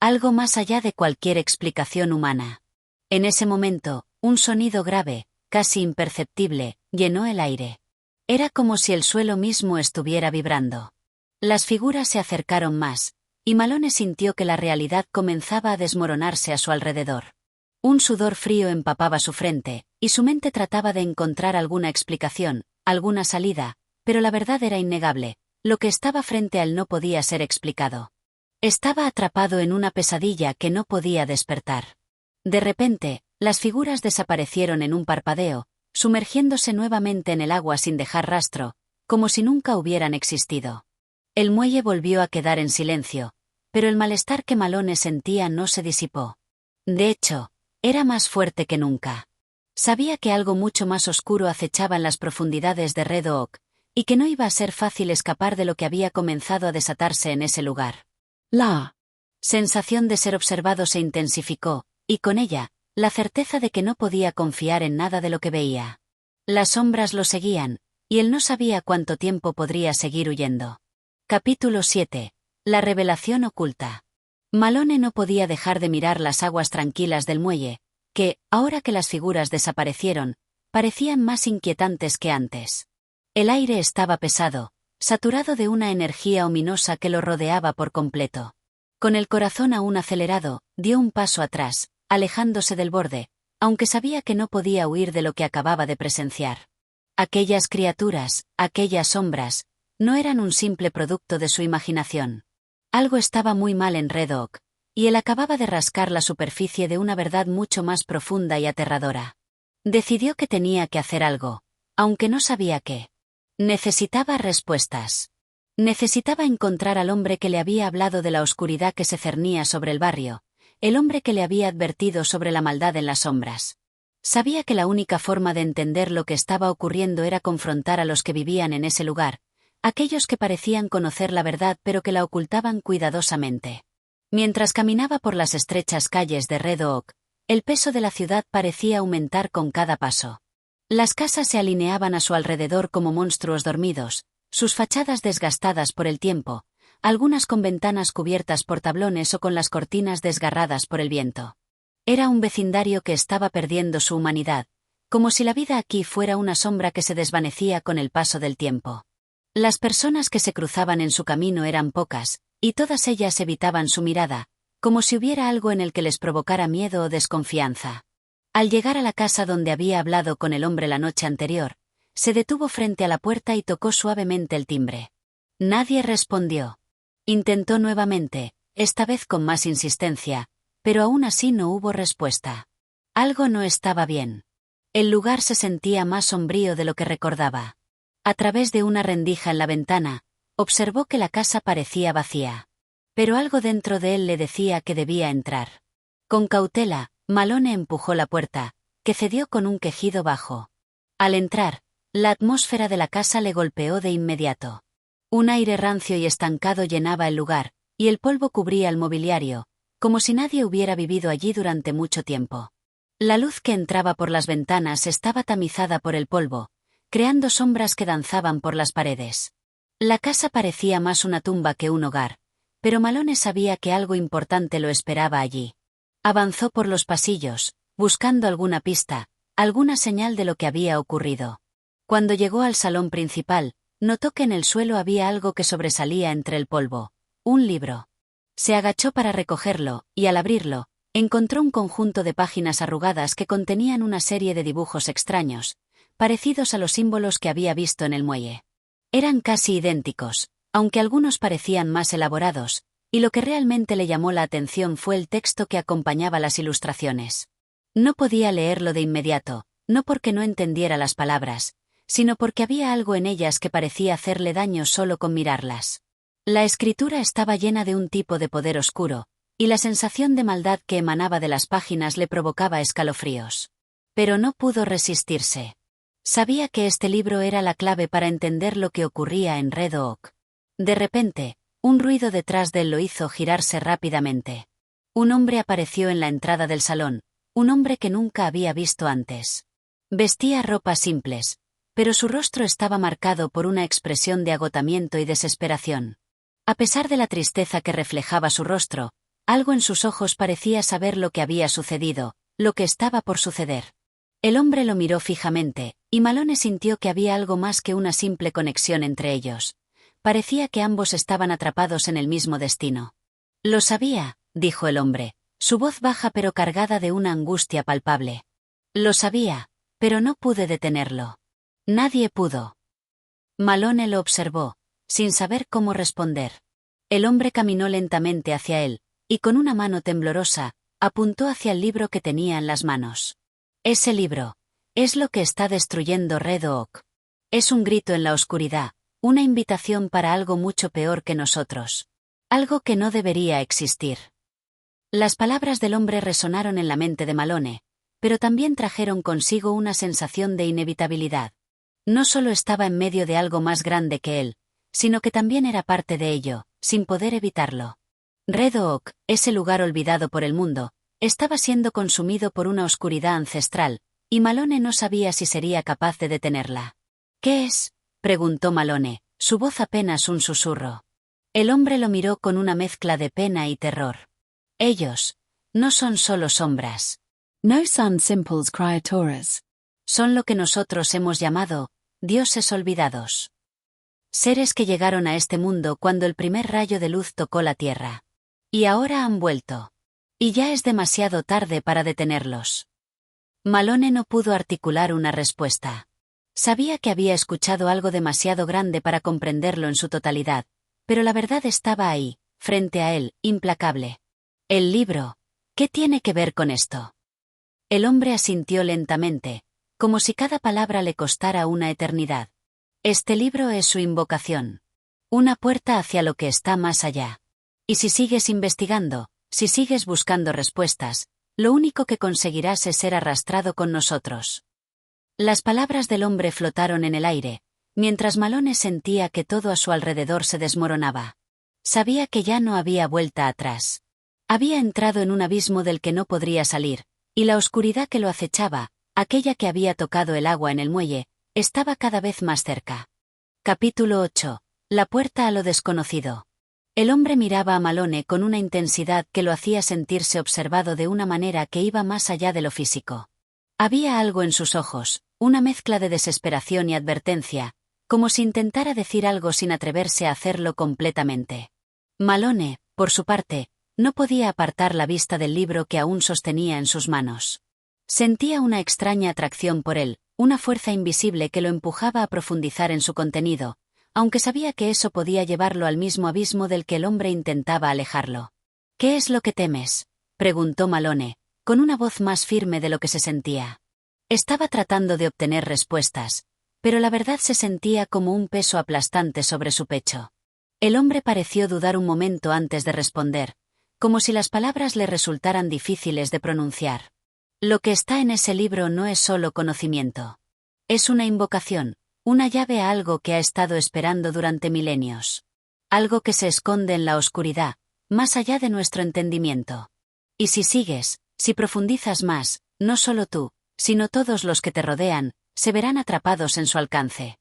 Algo más allá de cualquier explicación humana. En ese momento, un sonido grave, casi imperceptible, llenó el aire. Era como si el suelo mismo estuviera vibrando. Las figuras se acercaron más, y Malone sintió que la realidad comenzaba a desmoronarse a su alrededor. Un sudor frío empapaba su frente, y su mente trataba de encontrar alguna explicación, alguna salida, pero la verdad era innegable, lo que estaba frente a él no podía ser explicado. Estaba atrapado en una pesadilla que no podía despertar. De repente, las figuras desaparecieron en un parpadeo, sumergiéndose nuevamente en el agua sin dejar rastro, como si nunca hubieran existido. El muelle volvió a quedar en silencio, pero el malestar que Malone sentía no se disipó. De hecho, era más fuerte que nunca. Sabía que algo mucho más oscuro acechaba en las profundidades de Red Oak, y que no iba a ser fácil escapar de lo que había comenzado a desatarse en ese lugar. La sensación de ser observado se intensificó, y con ella, la certeza de que no podía confiar en nada de lo que veía. Las sombras lo seguían, y él no sabía cuánto tiempo podría seguir huyendo. Capítulo 7. La revelación oculta. Malone no podía dejar de mirar las aguas tranquilas del muelle, que, ahora que las figuras desaparecieron, parecían más inquietantes que antes. El aire estaba pesado, saturado de una energía ominosa que lo rodeaba por completo. Con el corazón aún acelerado, dio un paso atrás, alejándose del borde, aunque sabía que no podía huir de lo que acababa de presenciar. Aquellas criaturas, aquellas sombras, no eran un simple producto de su imaginación. Algo estaba muy mal en Red Oak, y él acababa de rascar la superficie de una verdad mucho más profunda y aterradora. Decidió que tenía que hacer algo, aunque no sabía qué. Necesitaba respuestas. Necesitaba encontrar al hombre que le había hablado de la oscuridad que se cernía sobre el barrio, el hombre que le había advertido sobre la maldad en las sombras. Sabía que la única forma de entender lo que estaba ocurriendo era confrontar a los que vivían en ese lugar, aquellos que parecían conocer la verdad pero que la ocultaban cuidadosamente. Mientras caminaba por las estrechas calles de Red Oak, el peso de la ciudad parecía aumentar con cada paso. Las casas se alineaban a su alrededor como monstruos dormidos, sus fachadas desgastadas por el tiempo, algunas con ventanas cubiertas por tablones o con las cortinas desgarradas por el viento. Era un vecindario que estaba perdiendo su humanidad, como si la vida aquí fuera una sombra que se desvanecía con el paso del tiempo. Las personas que se cruzaban en su camino eran pocas, y todas ellas evitaban su mirada, como si hubiera algo en el que les provocara miedo o desconfianza. Al llegar a la casa donde había hablado con el hombre la noche anterior, se detuvo frente a la puerta y tocó suavemente el timbre. Nadie respondió. Intentó nuevamente, esta vez con más insistencia, pero aún así no hubo respuesta. Algo no estaba bien. El lugar se sentía más sombrío de lo que recordaba. A través de una rendija en la ventana, observó que la casa parecía vacía. Pero algo dentro de él le decía que debía entrar. Con cautela, Malone empujó la puerta, que cedió con un quejido bajo. Al entrar, la atmósfera de la casa le golpeó de inmediato. Un aire rancio y estancado llenaba el lugar, y el polvo cubría el mobiliario, como si nadie hubiera vivido allí durante mucho tiempo. La luz que entraba por las ventanas estaba tamizada por el polvo, creando sombras que danzaban por las paredes. La casa parecía más una tumba que un hogar, pero Malone sabía que algo importante lo esperaba allí. Avanzó por los pasillos, buscando alguna pista, alguna señal de lo que había ocurrido. Cuando llegó al salón principal, notó que en el suelo había algo que sobresalía entre el polvo: un libro. Se agachó para recogerlo, y al abrirlo, encontró un conjunto de páginas arrugadas que contenían una serie de dibujos extraños, parecidos a los símbolos que había visto en el muelle. Eran casi idénticos, aunque algunos parecían más elaborados, y lo que realmente le llamó la atención fue el texto que acompañaba las ilustraciones. No podía leerlo de inmediato, no porque no entendiera las palabras, sino porque había algo en ellas que parecía hacerle daño solo con mirarlas. La escritura estaba llena de un tipo de poder oscuro, y la sensación de maldad que emanaba de las páginas le provocaba escalofríos. Pero no pudo resistirse. Sabía que este libro era la clave para entender lo que ocurría en Red Oak. De repente, un ruido detrás de él lo hizo girarse rápidamente. Un hombre apareció en la entrada del salón, un hombre que nunca había visto antes. Vestía ropas simples, pero su rostro estaba marcado por una expresión de agotamiento y desesperación. A pesar de la tristeza que reflejaba su rostro, algo en sus ojos parecía saber lo que había sucedido, lo que estaba por suceder. El hombre lo miró fijamente, y Malone sintió que había algo más que una simple conexión entre ellos. Parecía que ambos estaban atrapados en el mismo destino. «Lo sabía», dijo el hombre, su voz baja pero cargada de una angustia palpable. «Lo sabía, pero no pude detenerlo. Nadie pudo». Malone lo observó, sin saber cómo responder. El hombre caminó lentamente hacia él, y con una mano temblorosa, apuntó hacia el libro que tenía en las manos. «Ese libro es lo que está destruyendo Red Oak. Es un grito en la oscuridad, una invitación para algo mucho peor que nosotros. Algo que no debería existir». Las palabras del hombre resonaron en la mente de Malone, pero también trajeron consigo una sensación de inevitabilidad. No solo estaba en medio de algo más grande que él, sino que también era parte de ello, sin poder evitarlo. Red Oak, ese lugar olvidado por el mundo, estaba siendo consumido por una oscuridad ancestral, y Malone no sabía si sería capaz de detenerla. «¿Qué es?», preguntó Malone, su voz apenas un susurro. El hombre lo miró con una mezcla de pena y terror. «Ellos no son solo sombras. No son simples criaturas. Son lo que nosotros hemos llamado dioses olvidados. Seres que llegaron a este mundo cuando el primer rayo de luz tocó la tierra. Y ahora han vuelto. Y ya es demasiado tarde para detenerlos». Malone no pudo articular una respuesta. Sabía que había escuchado algo demasiado grande para comprenderlo en su totalidad, pero la verdad estaba ahí, frente a él, implacable. «El libro, ¿qué tiene que ver con esto?». El hombre asintió lentamente, como si cada palabra le costara una eternidad. «Este libro es su invocación. Una puerta hacia lo que está más allá. Y si sigues investigando, si sigues buscando respuestas, lo único que conseguirás es ser arrastrado con nosotros». Las palabras del hombre flotaron en el aire, mientras Malone sentía que todo a su alrededor se desmoronaba. Sabía que ya no había vuelta atrás. Había entrado en un abismo del que no podría salir, y la oscuridad que lo acechaba, aquella que había tocado el agua en el muelle, estaba cada vez más cerca. Capítulo 8. La puerta a lo desconocido. El hombre miraba a Malone con una intensidad que lo hacía sentirse observado de una manera que iba más allá de lo físico. Había algo en sus ojos, una mezcla de desesperación y advertencia, como si intentara decir algo sin atreverse a hacerlo completamente. Malone, por su parte, no podía apartar la vista del libro que aún sostenía en sus manos. Sentía una extraña atracción por él, una fuerza invisible que lo empujaba a profundizar en su contenido, aunque sabía que eso podía llevarlo al mismo abismo del que el hombre intentaba alejarlo. «¿Qué es lo que temes?», preguntó Malone, con una voz más firme de lo que se sentía. Estaba tratando de obtener respuestas, pero la verdad se sentía como un peso aplastante sobre su pecho. El hombre pareció dudar un momento antes de responder, como si las palabras le resultaran difíciles de pronunciar. «Lo que está en ese libro no es solo conocimiento. Es una invocación, una llave a algo que ha estado esperando durante milenios. Algo que se esconde en la oscuridad, más allá de nuestro entendimiento. Y si sigues, si profundizas más, no solo tú, sino todos los que te rodean, se verán atrapados en su alcance».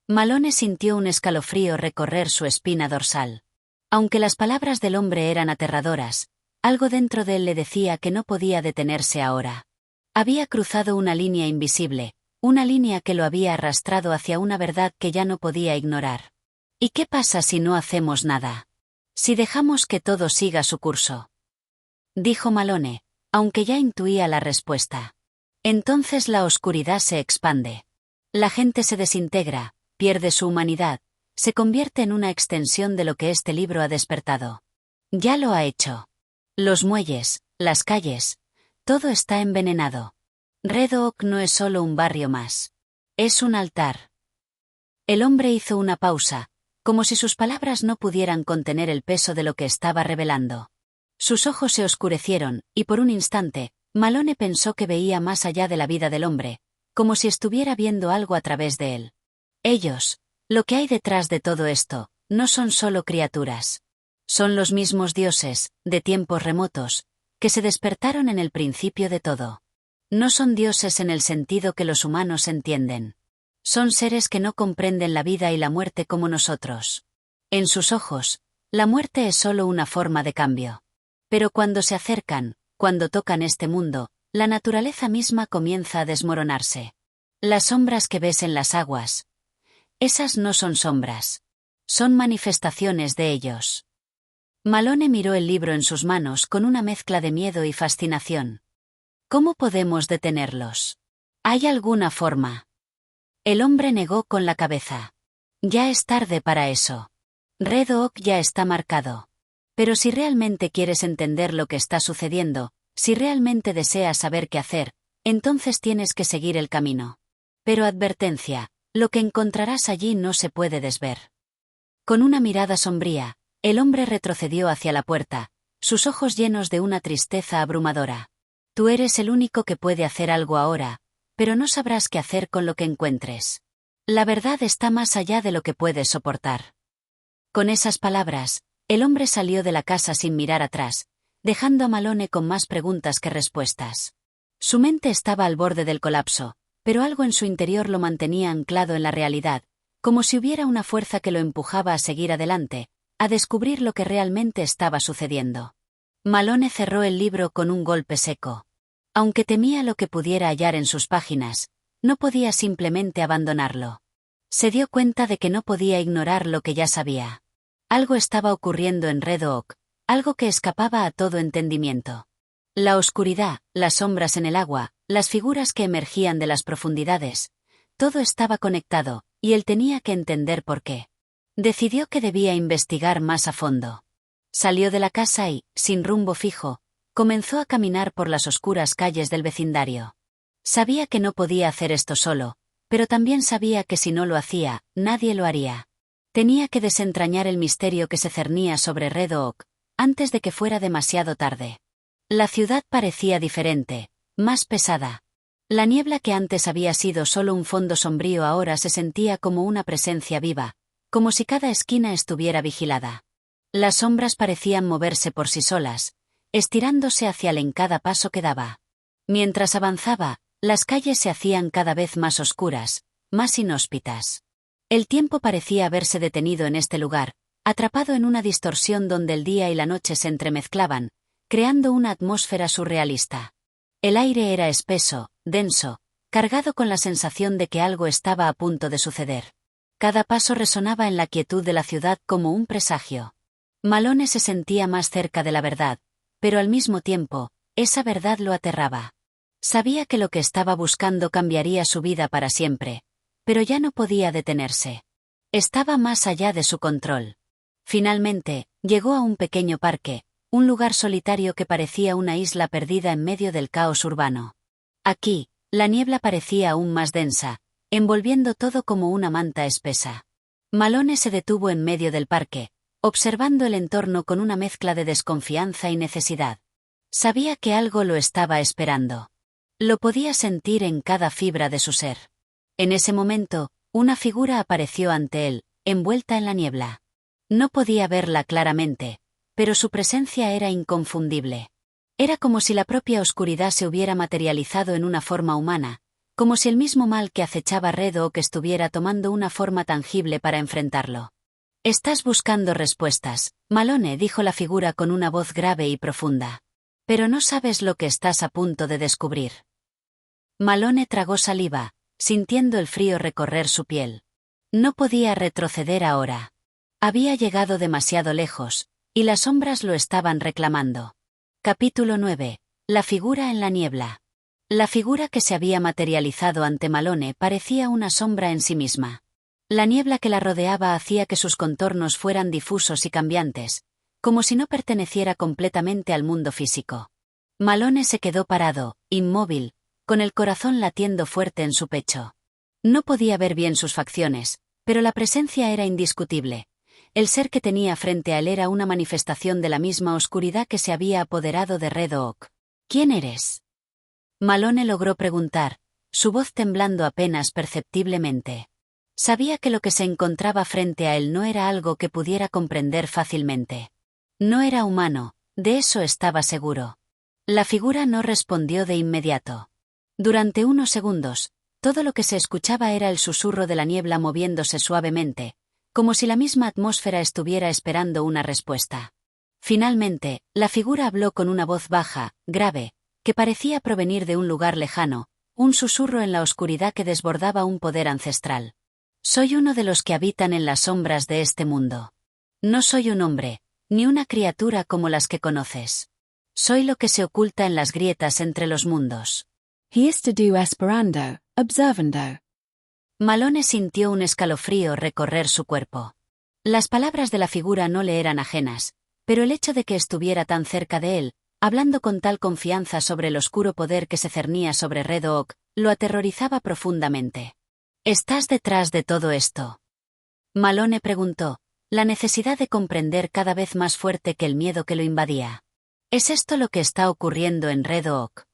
Malone sintió un escalofrío recorrer su espina dorsal. Aunque las palabras del hombre eran aterradoras, algo dentro de él le decía que no podía detenerse ahora. Había cruzado una línea invisible, una línea que lo había arrastrado hacia una verdad que ya no podía ignorar. ¿Y qué pasa si no hacemos nada? Si dejamos que todo siga su curso, dijo Malone, aunque ya intuía la respuesta. Entonces la oscuridad se expande. La gente se desintegra, pierde su humanidad, se convierte en una extensión de lo que este libro ha despertado. Ya lo ha hecho. Los muelles, las calles, todo está envenenado. Red Oak no es solo un barrio más. Es un altar. El hombre hizo una pausa, como si sus palabras no pudieran contener el peso de lo que estaba revelando. Sus ojos se oscurecieron, y por un instante, Malone pensó que veía más allá de la vida del hombre, como si estuviera viendo algo a través de él. Ellos, lo que hay detrás de todo esto, no son solo criaturas. Son los mismos dioses, de tiempos remotos, que se despertaron en el principio de todo. No son dioses en el sentido que los humanos entienden. Son seres que no comprenden la vida y la muerte como nosotros. En sus ojos, la muerte es solo una forma de cambio. Pero cuando se acercan, cuando tocan este mundo, la naturaleza misma comienza a desmoronarse. Las sombras que ves en las aguas, esas no son sombras. Son manifestaciones de ellos. Malone miró el libro en sus manos con una mezcla de miedo y fascinación. ¿Cómo podemos detenerlos? ¿Hay alguna forma? El hombre negó con la cabeza. Ya es tarde para eso. Red Oak ya está marcado. Pero si realmente quieres entender lo que está sucediendo, si realmente deseas saber qué hacer, entonces tienes que seguir el camino. Pero advertencia, lo que encontrarás allí no se puede desver. Con una mirada sombría, el hombre retrocedió hacia la puerta, sus ojos llenos de una tristeza abrumadora. Tú eres el único que puede hacer algo ahora, pero no sabrás qué hacer con lo que encuentres. La verdad está más allá de lo que puedes soportar. Con esas palabras, el hombre salió de la casa sin mirar atrás, dejando a Malone con más preguntas que respuestas. Su mente estaba al borde del colapso, pero algo en su interior lo mantenía anclado en la realidad, como si hubiera una fuerza que lo empujaba a seguir adelante, a descubrir lo que realmente estaba sucediendo. Malone cerró el libro con un golpe seco. Aunque temía lo que pudiera hallar en sus páginas, no podía simplemente abandonarlo. Se dio cuenta de que no podía ignorar lo que ya sabía. Algo estaba ocurriendo en Red Oak, algo que escapaba a todo entendimiento. La oscuridad, las sombras en el agua, las figuras que emergían de las profundidades, todo estaba conectado, y él tenía que entender por qué. Decidió que debía investigar más a fondo. Salió de la casa y, sin rumbo fijo, comenzó a caminar por las oscuras calles del vecindario. Sabía que no podía hacer esto solo, pero también sabía que si no lo hacía, nadie lo haría. Tenía que desentrañar el misterio que se cernía sobre Red Oak, antes de que fuera demasiado tarde. La ciudad parecía diferente, más pesada. La niebla que antes había sido solo un fondo sombrío ahora se sentía como una presencia viva, como si cada esquina estuviera vigilada. Las sombras parecían moverse por sí solas, estirándose hacia él en cada paso que daba. Mientras avanzaba, las calles se hacían cada vez más oscuras, más inhóspitas. El tiempo parecía haberse detenido en este lugar, atrapado en una distorsión donde el día y la noche se entremezclaban, creando una atmósfera surrealista. El aire era espeso, denso, cargado con la sensación de que algo estaba a punto de suceder. Cada paso resonaba en la quietud de la ciudad como un presagio. Malone se sentía más cerca de la verdad, pero al mismo tiempo, esa verdad lo aterraba. Sabía que lo que estaba buscando cambiaría su vida para siempre, pero ya no podía detenerse. Estaba más allá de su control. Finalmente, llegó a un pequeño parque, un lugar solitario que parecía una isla perdida en medio del caos urbano. Aquí, la niebla parecía aún más densa, envolviendo todo como una manta espesa. Malone se detuvo en medio del parque, observando el entorno con una mezcla de desconfianza y necesidad. Sabía que algo lo estaba esperando. Lo podía sentir en cada fibra de su ser. En ese momento, una figura apareció ante él, envuelta en la niebla. No podía verla claramente, pero su presencia era inconfundible. Era como si la propia oscuridad se hubiera materializado en una forma humana, como si el mismo mal que acechaba Red Oak estuviera tomando una forma tangible para enfrentarlo. «Estás buscando respuestas», Malone, dijo la figura con una voz grave y profunda. «Pero no sabes lo que estás a punto de descubrir». Malone tragó saliva, sintiendo el frío recorrer su piel. No podía retroceder ahora. Había llegado demasiado lejos, y las sombras lo estaban reclamando. Capítulo 9. La figura en la niebla. La figura que se había materializado ante Malone parecía una sombra en sí misma. La niebla que la rodeaba hacía que sus contornos fueran difusos y cambiantes, como si no perteneciera completamente al mundo físico. Malone se quedó parado, inmóvil, con el corazón latiendo fuerte en su pecho. No podía ver bien sus facciones, pero la presencia era indiscutible. El ser que tenía frente a él era una manifestación de la misma oscuridad que se había apoderado de Red Oak. «¿Quién eres?», Malone logró preguntar, su voz temblando apenas perceptiblemente. Sabía que lo que se encontraba frente a él no era algo que pudiera comprender fácilmente. No era humano, de eso estaba seguro. La figura no respondió de inmediato. Durante unos segundos, todo lo que se escuchaba era el susurro de la niebla moviéndose suavemente, como si la misma atmósfera estuviera esperando una respuesta. Finalmente, la figura habló con una voz baja, grave, que parecía provenir de un lugar lejano, un susurro en la oscuridad que desbordaba un poder ancestral. «Soy uno de los que habitan en las sombras de este mundo. No soy un hombre, ni una criatura como las que conoces. Soy lo que se oculta en las grietas entre los mundos». Histudu esperando, observando. Malone sintió un escalofrío recorrer su cuerpo. Las palabras de la figura no le eran ajenas, pero el hecho de que estuviera tan cerca de él, hablando con tal confianza sobre el oscuro poder que se cernía sobre Red Oak, lo aterrorizaba profundamente. «¿Estás detrás de todo esto?», Malone preguntó, la necesidad de comprender cada vez más fuerte que el miedo que lo invadía. «¿Es esto lo que está ocurriendo en Red Oak?».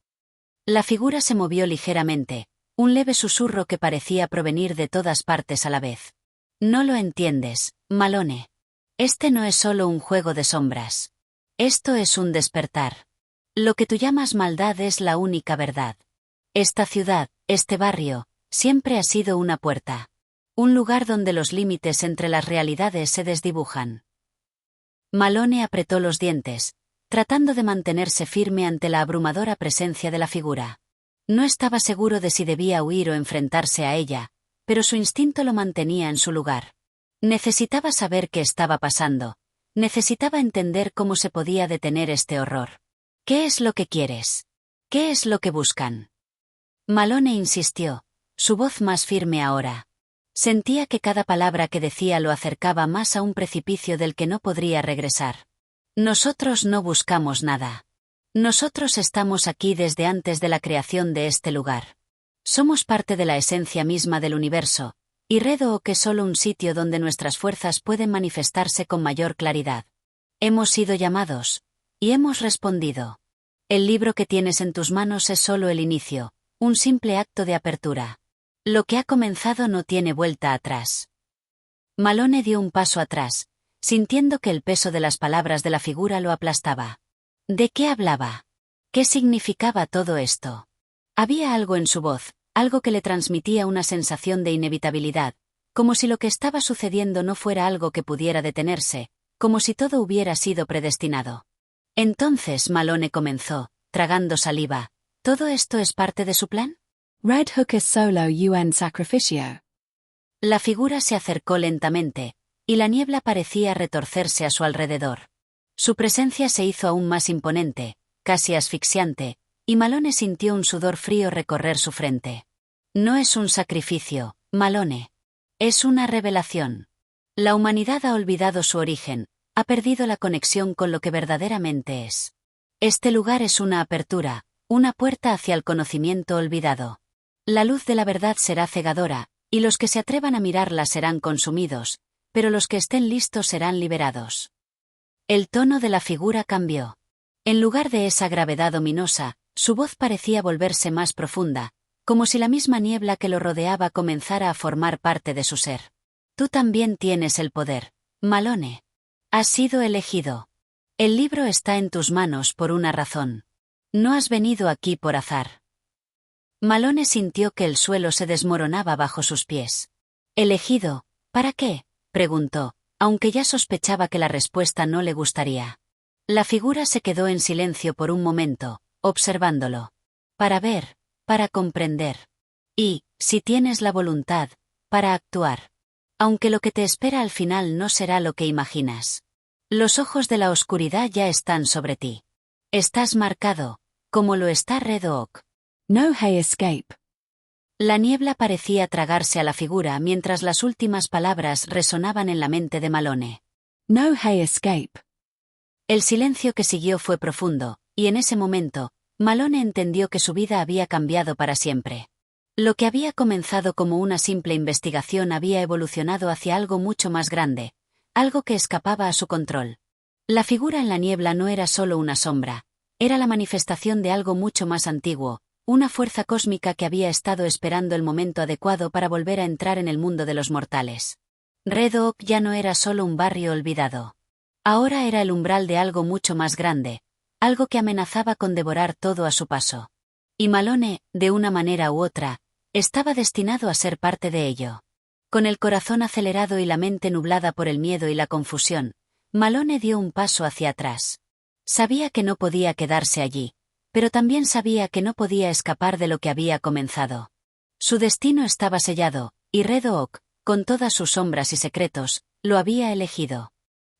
La figura se movió ligeramente, un leve susurro que parecía provenir de todas partes a la vez. «No lo entiendes, Malone. Este no es solo un juego de sombras. Esto es un despertar. Lo que tú llamas maldad es la única verdad. Esta ciudad, este barrio, siempre ha sido una puerta. Un lugar donde los límites entre las realidades se desdibujan». Malone apretó los dientes, tratando de mantenerse firme ante la abrumadora presencia de la figura. No estaba seguro de si debía huir o enfrentarse a ella, pero su instinto lo mantenía en su lugar. Necesitaba saber qué estaba pasando. Necesitaba entender cómo se podía detener este horror. «¿Qué es lo que quieres? ¿Qué es lo que buscan?». Malone insistió, su voz más firme ahora. Sentía que cada palabra que decía lo acercaba más a un precipicio del que no podría regresar. «Nosotros no buscamos nada. Nosotros estamos aquí desde antes de la creación de este lugar. Somos parte de la esencia misma del universo, y Red Oak es solo un sitio donde nuestras fuerzas pueden manifestarse con mayor claridad. Hemos sido llamados, y hemos respondido. El libro que tienes en tus manos es solo el inicio, un simple acto de apertura. Lo que ha comenzado no tiene vuelta atrás». Malone dio un paso atrás, sintiendo que el peso de las palabras de la figura lo aplastaba. ¿De qué hablaba? ¿Qué significaba todo esto? Había algo en su voz, algo que le transmitía una sensación de inevitabilidad, como si lo que estaba sucediendo no fuera algo que pudiera detenerse, como si todo hubiera sido predestinado. Entonces Malone comenzó, tragando saliva. ¿Todo esto es parte de su plan? Red Hook is solo un sacrificio. La figura se acercó lentamente, y la niebla parecía retorcerse a su alrededor. Su presencia se hizo aún más imponente, casi asfixiante, y Malone sintió un sudor frío recorrer su frente. No es un sacrificio, Malone. Es una revelación. La humanidad ha olvidado su origen, ha perdido la conexión con lo que verdaderamente es. Este lugar es una apertura, una puerta hacia el conocimiento olvidado. La luz de la verdad será cegadora, y los que se atrevan a mirarla serán consumidos, pero los que estén listos serán liberados. El tono de la figura cambió. En lugar de esa gravedad ominosa, su voz parecía volverse más profunda, como si la misma niebla que lo rodeaba comenzara a formar parte de su ser. Tú también tienes el poder, Malone. Has sido elegido. El libro está en tus manos por una razón. No has venido aquí por azar. Malone sintió que el suelo se desmoronaba bajo sus pies. ¿Elegido? ¿Para qué?, preguntó, aunque ya sospechaba que la respuesta no le gustaría. La figura se quedó en silencio por un momento, observándolo. Para ver, para comprender. Y, si tienes la voluntad, para actuar. Aunque lo que te espera al final no será lo que imaginas. Los ojos de la oscuridad ya están sobre ti. Estás marcado, como lo está Red Oak. No hay escape. La niebla parecía tragarse a la figura mientras las últimas palabras resonaban en la mente de Malone. No hay escape. El silencio que siguió fue profundo, y en ese momento, Malone entendió que su vida había cambiado para siempre. Lo que había comenzado como una simple investigación había evolucionado hacia algo mucho más grande, algo que escapaba a su control. La figura en la niebla no era solo una sombra, era la manifestación de algo mucho más antiguo, una fuerza cósmica que había estado esperando el momento adecuado para volver a entrar en el mundo de los mortales. Red Oak ya no era solo un barrio olvidado. Ahora era el umbral de algo mucho más grande, algo que amenazaba con devorar todo a su paso. Y Malone, de una manera u otra, estaba destinado a ser parte de ello. Con el corazón acelerado y la mente nublada por el miedo y la confusión, Malone dio un paso hacia atrás. Sabía que no podía quedarse allí, pero también sabía que no podía escapar de lo que había comenzado. Su destino estaba sellado, y Red Oak, con todas sus sombras y secretos, lo había elegido.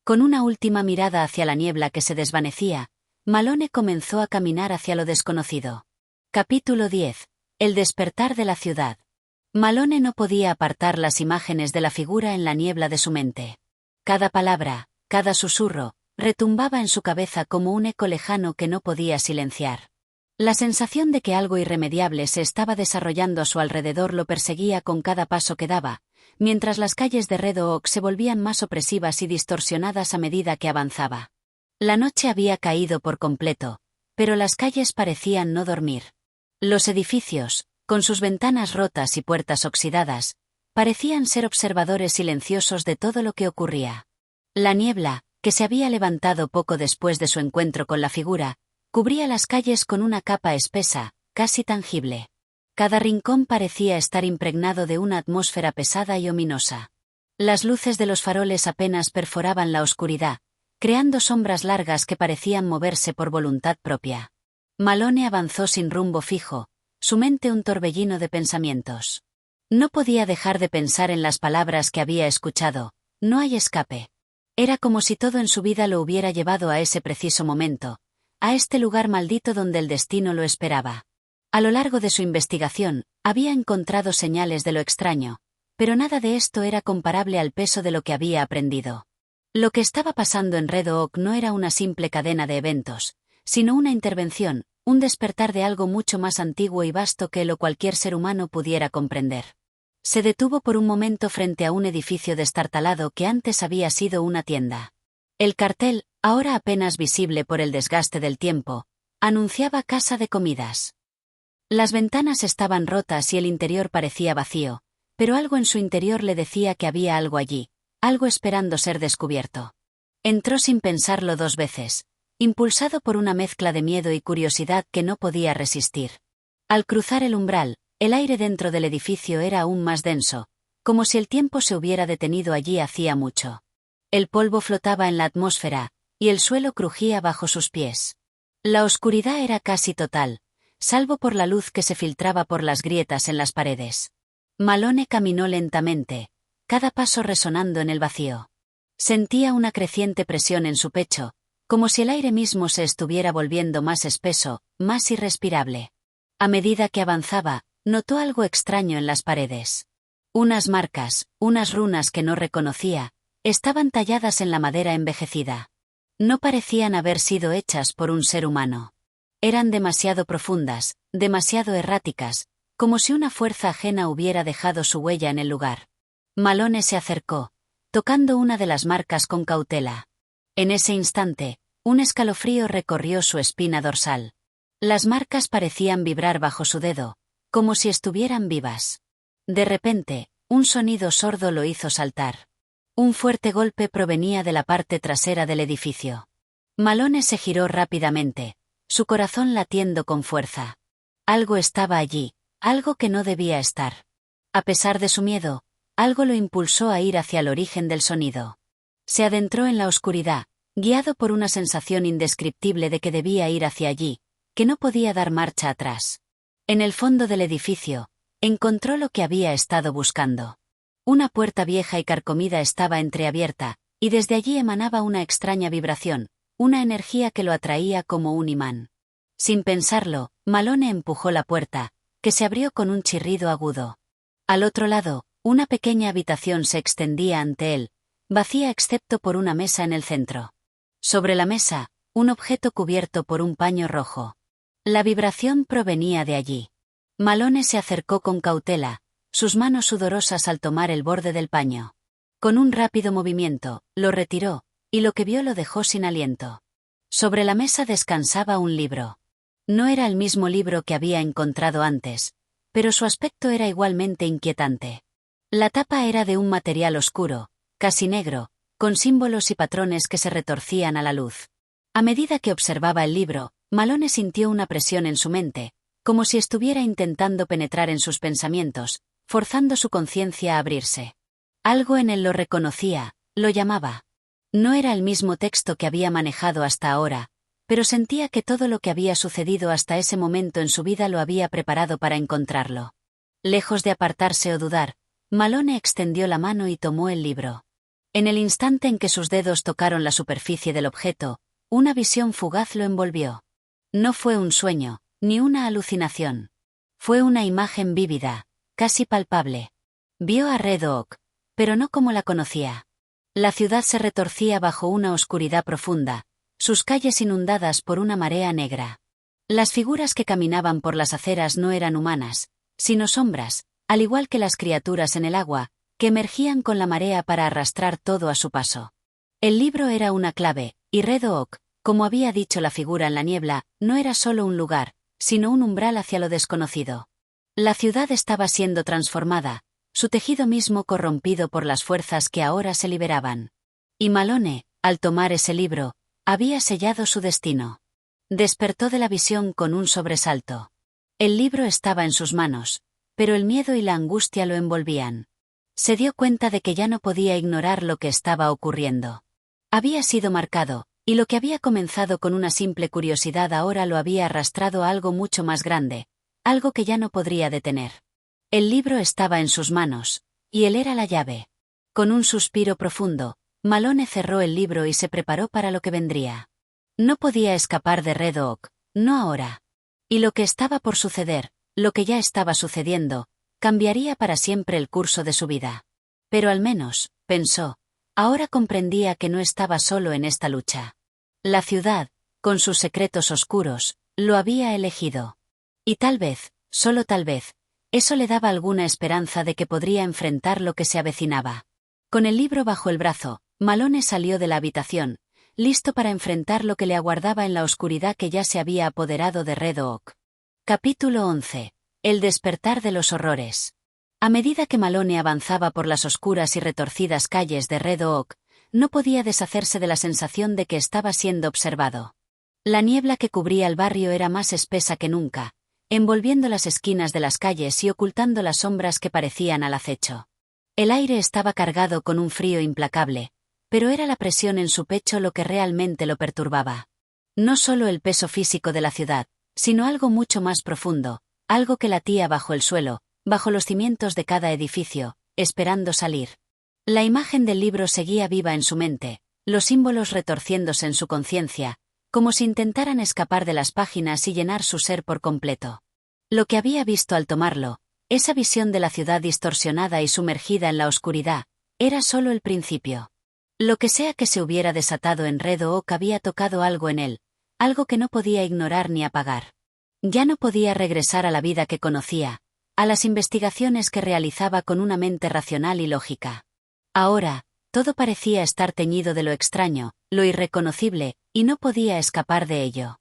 Con una última mirada hacia la niebla que se desvanecía, Malone comenzó a caminar hacia lo desconocido. Capítulo 10. El despertar de la ciudad. Malone no podía apartar las imágenes de la figura en la niebla de su mente. Cada palabra, cada susurro, retumbaba en su cabeza como un eco lejano que no podía silenciar. La sensación de que algo irremediable se estaba desarrollando a su alrededor lo perseguía con cada paso que daba, mientras las calles de Red Oak se volvían más opresivas y distorsionadas a medida que avanzaba. La noche había caído por completo, pero las calles parecían no dormir. Los edificios, con sus ventanas rotas y puertas oxidadas, parecían ser observadores silenciosos de todo lo que ocurría. La niebla, que se había levantado poco después de su encuentro con la figura, cubría las calles con una capa espesa, casi tangible. Cada rincón parecía estar impregnado de una atmósfera pesada y ominosa. Las luces de los faroles apenas perforaban la oscuridad, creando sombras largas que parecían moverse por voluntad propia. Malone avanzó sin rumbo fijo, su mente un torbellino de pensamientos. No podía dejar de pensar en las palabras que había escuchado, no hay escape. Era como si todo en su vida lo hubiera llevado a ese preciso momento, a este lugar maldito donde el destino lo esperaba. A lo largo de su investigación, había encontrado señales de lo extraño, pero nada de esto era comparable al peso de lo que había aprendido. Lo que estaba pasando en Red Oak no era una simple cadena de eventos, sino una intervención, un despertar de algo mucho más antiguo y vasto que lo cualquier ser humano pudiera comprender. Se detuvo por un momento frente a un edificio destartalado que antes había sido una tienda. El cartel, ahora apenas visible por el desgaste del tiempo, anunciaba casa de comidas. Las ventanas estaban rotas y el interior parecía vacío, pero algo en su interior le decía que había algo allí, algo esperando ser descubierto. Entró sin pensarlo 2 veces, impulsado por una mezcla de miedo y curiosidad que no podía resistir. Al cruzar el umbral, el aire dentro del edificio era aún más denso, como si el tiempo se hubiera detenido allí hacía mucho. El polvo flotaba en la atmósfera, y el suelo crujía bajo sus pies. La oscuridad era casi total, salvo por la luz que se filtraba por las grietas en las paredes. Malone caminó lentamente, cada paso resonando en el vacío. Sentía una creciente presión en su pecho, como si el aire mismo se estuviera volviendo más espeso, más irrespirable. A medida que avanzaba, notó algo extraño en las paredes. Unas marcas, unas runas que no reconocía, estaban talladas en la madera envejecida. No parecían haber sido hechas por un ser humano. Eran demasiado profundas, demasiado erráticas, como si una fuerza ajena hubiera dejado su huella en el lugar. Malone se acercó, tocando una de las marcas con cautela. En ese instante, un escalofrío recorrió su espina dorsal. Las marcas parecían vibrar bajo su dedo, como si estuvieran vivas. De repente, un sonido sordo lo hizo saltar. Un fuerte golpe provenía de la parte trasera del edificio. Malone se giró rápidamente, su corazón latiendo con fuerza. Algo estaba allí, algo que no debía estar. A pesar de su miedo, algo lo impulsó a ir hacia el origen del sonido. Se adentró en la oscuridad, guiado por una sensación indescriptible de que debía ir hacia allí, que no podía dar marcha atrás. En el fondo del edificio, encontró lo que había estado buscando. Una puerta vieja y carcomida estaba entreabierta, y desde allí emanaba una extraña vibración, una energía que lo atraía como un imán. Sin pensarlo, Malone empujó la puerta, que se abrió con un chirrido agudo. Al otro lado, una pequeña habitación se extendía ante él, vacía excepto por una mesa en el centro. Sobre la mesa, un objeto cubierto por un paño rojo. La vibración provenía de allí. Malone se acercó con cautela, sus manos sudorosas al tomar el borde del paño. Con un rápido movimiento, lo retiró, y lo que vio lo dejó sin aliento. Sobre la mesa descansaba un libro. No era el mismo libro que había encontrado antes, pero su aspecto era igualmente inquietante. La tapa era de un material oscuro, casi negro, con símbolos y patrones que se retorcían a la luz. A medida que observaba el libro, Malone sintió una presión en su mente, como si estuviera intentando penetrar en sus pensamientos, forzando su conciencia a abrirse. Algo en él lo reconocía, lo llamaba. No era el mismo texto que había manejado hasta ahora, pero sentía que todo lo que había sucedido hasta ese momento en su vida lo había preparado para encontrarlo. Lejos de apartarse o dudar, Malone extendió la mano y tomó el libro. En el instante en que sus dedos tocaron la superficie del objeto, una visión fugaz lo envolvió. No fue un sueño, ni una alucinación. Fue una imagen vívida, casi palpable. Vio a Red Oak, pero no como la conocía. La ciudad se retorcía bajo una oscuridad profunda, sus calles inundadas por una marea negra. Las figuras que caminaban por las aceras no eran humanas, sino sombras, al igual que las criaturas en el agua, que emergían con la marea para arrastrar todo a su paso. El libro era una clave, y Red Oak, como había dicho la figura en la niebla, no era solo un lugar, sino un umbral hacia lo desconocido. La ciudad estaba siendo transformada, su tejido mismo corrompido por las fuerzas que ahora se liberaban. Y Malone, al tomar ese libro, había sellado su destino. Despertó de la visión con un sobresalto. El libro estaba en sus manos, pero el miedo y la angustia lo envolvían. Se dio cuenta de que ya no podía ignorar lo que estaba ocurriendo. Había sido marcado, y lo que había comenzado con una simple curiosidad ahora lo había arrastrado a algo mucho más grande, algo que ya no podría detener. El libro estaba en sus manos, y él era la llave. Con un suspiro profundo, Malone cerró el libro y se preparó para lo que vendría. No podía escapar de Red Oak, no ahora. Y lo que estaba por suceder, lo que ya estaba sucediendo, cambiaría para siempre el curso de su vida. Pero al menos, pensó, ahora comprendía que no estaba solo en esta lucha. La ciudad, con sus secretos oscuros, lo había elegido. Y tal vez, solo tal vez, eso le daba alguna esperanza de que podría enfrentar lo que se avecinaba. Con el libro bajo el brazo, Malone salió de la habitación, listo para enfrentar lo que le aguardaba en la oscuridad que ya se había apoderado de Red Oak. Capítulo 11. El despertar de los horrores. A medida que Malone avanzaba por las oscuras y retorcidas calles de Red Oak, no podía deshacerse de la sensación de que estaba siendo observado. La niebla que cubría el barrio era más espesa que nunca, envolviendo las esquinas de las calles y ocultando las sombras que parecían al acecho. El aire estaba cargado con un frío implacable, pero era la presión en su pecho lo que realmente lo perturbaba. No solo el peso físico de la ciudad, sino algo mucho más profundo, algo que latía bajo el suelo, bajo los cimientos de cada edificio, esperando salir. La imagen del libro seguía viva en su mente, los símbolos retorciéndose en su conciencia, como si intentaran escapar de las páginas y llenar su ser por completo. Lo que había visto al tomarlo, esa visión de la ciudad distorsionada y sumergida en la oscuridad, era solo el principio. Lo que sea que se hubiera desatado en Red Oak había tocado algo en él, algo que no podía ignorar ni apagar. Ya no podía regresar a la vida que conocía, a las investigaciones que realizaba con una mente racional y lógica. Ahora, todo parecía estar teñido de lo extraño, lo irreconocible, y no podía escapar de ello.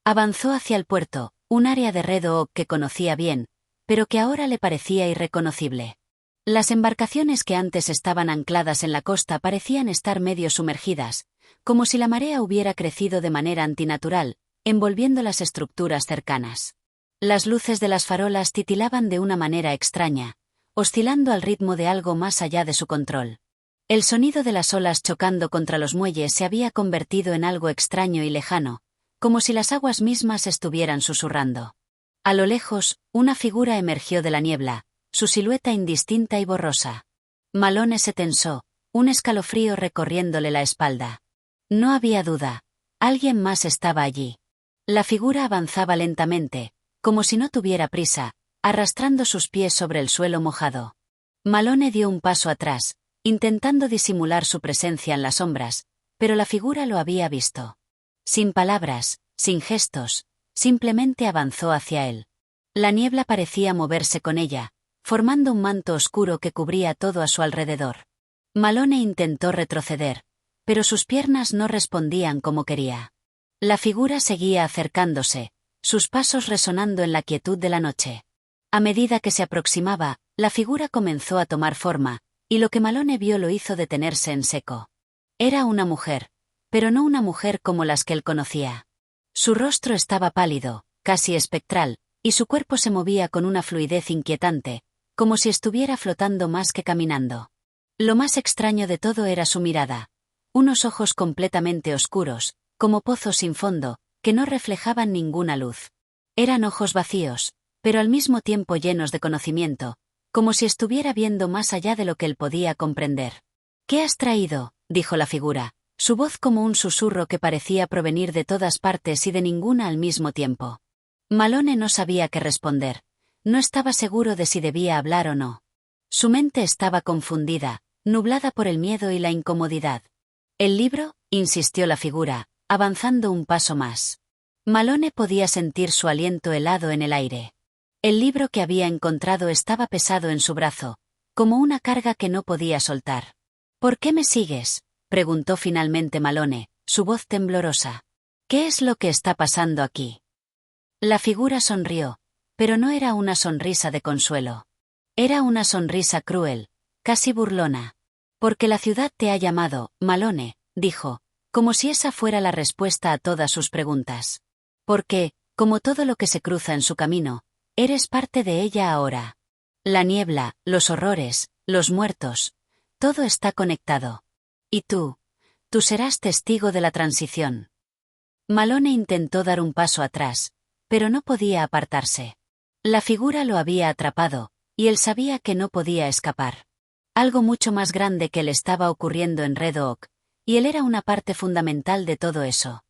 Avanzó hacia el puerto, un área de Red Oak que conocía bien, pero que ahora le parecía irreconocible. Las embarcaciones que antes estaban ancladas en la costa parecían estar medio sumergidas, como si la marea hubiera crecido de manera antinatural, envolviendo las estructuras cercanas. Las luces de las farolas titilaban de una manera extraña, oscilando al ritmo de algo más allá de su control. El sonido de las olas chocando contra los muelles se había convertido en algo extraño y lejano, como si las aguas mismas estuvieran susurrando. A lo lejos, una figura emergió de la niebla, su silueta indistinta y borrosa. Malone se tensó, un escalofrío recorriéndole la espalda. No había duda, alguien más estaba allí. La figura avanzaba lentamente, como si no tuviera prisa, arrastrando sus pies sobre el suelo mojado. Malone dio un paso atrás, intentando disimular su presencia en las sombras, pero la figura lo había visto. Sin palabras, sin gestos, simplemente avanzó hacia él. La niebla parecía moverse con ella, formando un manto oscuro que cubría todo a su alrededor. Malone intentó retroceder, pero sus piernas no respondían como quería. La figura seguía acercándose, sus pasos resonando en la quietud de la noche. A medida que se aproximaba, la figura comenzó a tomar forma, y lo que Malone vio lo hizo detenerse en seco. Era una mujer, pero no una mujer como las que él conocía. Su rostro estaba pálido, casi espectral, y su cuerpo se movía con una fluidez inquietante, como si estuviera flotando más que caminando. Lo más extraño de todo era su mirada. Unos ojos completamente oscuros, como pozos sin fondo, que no reflejaban ninguna luz. Eran ojos vacíos, pero al mismo tiempo llenos de conocimiento, como si estuviera viendo más allá de lo que él podía comprender. «¿Qué has traído?», dijo la figura, su voz como un susurro que parecía provenir de todas partes y de ninguna al mismo tiempo. Malone no sabía qué responder. No estaba seguro de si debía hablar o no. Su mente estaba confundida, nublada por el miedo y la incomodidad. «¿El libro?», insistió la figura, avanzando un paso más. Malone podía sentir su aliento helado en el aire. El libro que había encontrado estaba pesado en su brazo, como una carga que no podía soltar. «¿Por qué me sigues?», preguntó finalmente Malone, su voz temblorosa. «¿Qué es lo que está pasando aquí?». La figura sonrió, pero no era una sonrisa de consuelo. Era una sonrisa cruel, casi burlona. «Porque la ciudad te ha llamado, Malone», dijo, como si esa fuera la respuesta a todas sus preguntas. «Porque, como todo lo que se cruza en su camino, eres parte de ella ahora. La niebla, los horrores, los muertos, todo está conectado. Y tú serás testigo de la transición». Malone intentó dar un paso atrás, pero no podía apartarse. La figura lo había atrapado, y él sabía que no podía escapar. Algo mucho más grande que le estaba ocurriendo en Red Oak, y él era una parte fundamental de todo eso.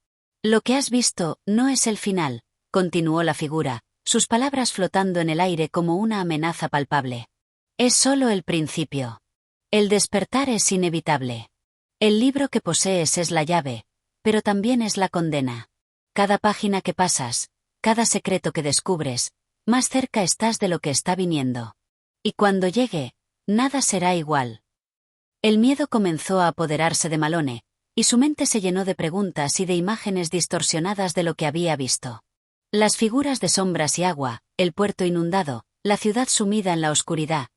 «Lo que has visto no es el final», continuó la figura, sus palabras flotando en el aire como una amenaza palpable. «Es solo el principio. El despertar es inevitable. El libro que posees es la llave, pero también es la condena. Cada página que pasas, cada secreto que descubres, más cerca estás de lo que está viniendo. Y cuando llegue, nada será igual». El miedo comenzó a apoderarse de Malone, y su mente se llenó de preguntas y de imágenes distorsionadas de lo que había visto. Las figuras de sombras y agua, el puerto inundado, la ciudad sumida en la oscuridad,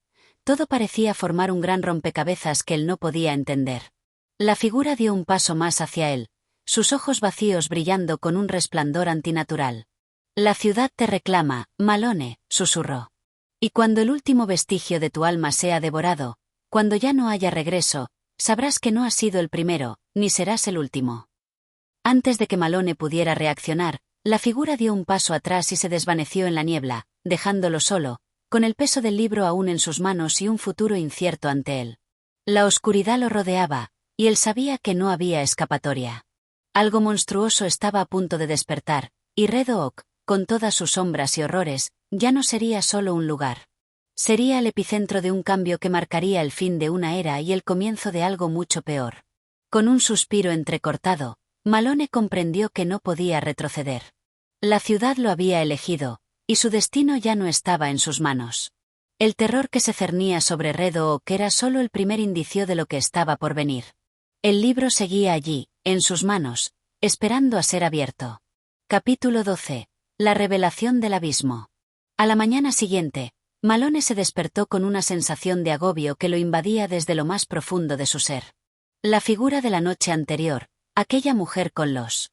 todo parecía formar un gran rompecabezas que él no podía entender. La figura dio un paso más hacia él, sus ojos vacíos brillando con un resplandor antinatural. «La ciudad te reclama, Malone», susurró. «Y cuando el último vestigio de tu alma sea devorado, Cuando ya no haya regreso, sabrás que no has sido el primero, ni serás el último. Antes de que Malone pudiera reaccionar, la figura dio un paso atrás y se desvaneció en la niebla, dejándolo solo, con el peso del libro aún en sus manos y un futuro incierto ante él. La oscuridad lo rodeaba, y él sabía que no había escapatoria. Algo monstruoso estaba a punto de despertar, y Red Oak, con todas sus sombras y horrores, ya no sería solo un lugar. Sería el epicentro de un cambio que marcaría el fin de una era y el comienzo de algo mucho peor. Con un suspiro entrecortado, Malone comprendió que no podía retroceder. La ciudad lo había elegido, y su destino ya no estaba en sus manos. El terror que se cernía sobre Red Oak era solo el primer indicio de lo que estaba por venir. El libro seguía allí, en sus manos, esperando a ser abierto. Capítulo 12. La revelación del abismo. A la mañana siguiente, Malone se despertó con una sensación de agobio que lo invadía desde lo más profundo de su ser. La figura de la noche anterior, aquella mujer con los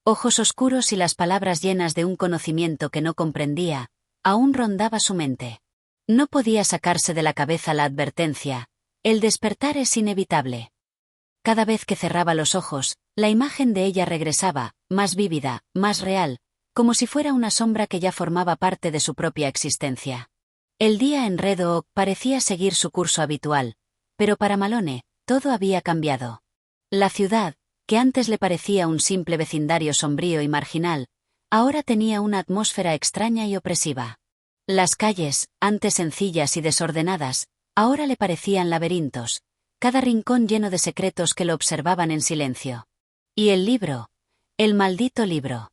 ojos oscuros y las palabras llenas de un conocimiento que no comprendía, aún rondaba su mente. No podía sacarse de la cabeza la advertencia: el despertar es inevitable. Cada vez que cerraba los ojos, la imagen de ella regresaba, más vívida, más real, como si fuera una sombra que ya formaba parte de su propia existencia. El día en Red Oak parecía seguir su curso habitual, pero para Malone, todo había cambiado. La ciudad, que antes le parecía un simple vecindario sombrío y marginal, ahora tenía una atmósfera extraña y opresiva. Las calles, antes sencillas y desordenadas, ahora le parecían laberintos, cada rincón lleno de secretos que lo observaban en silencio. Y el libro, el maldito libro,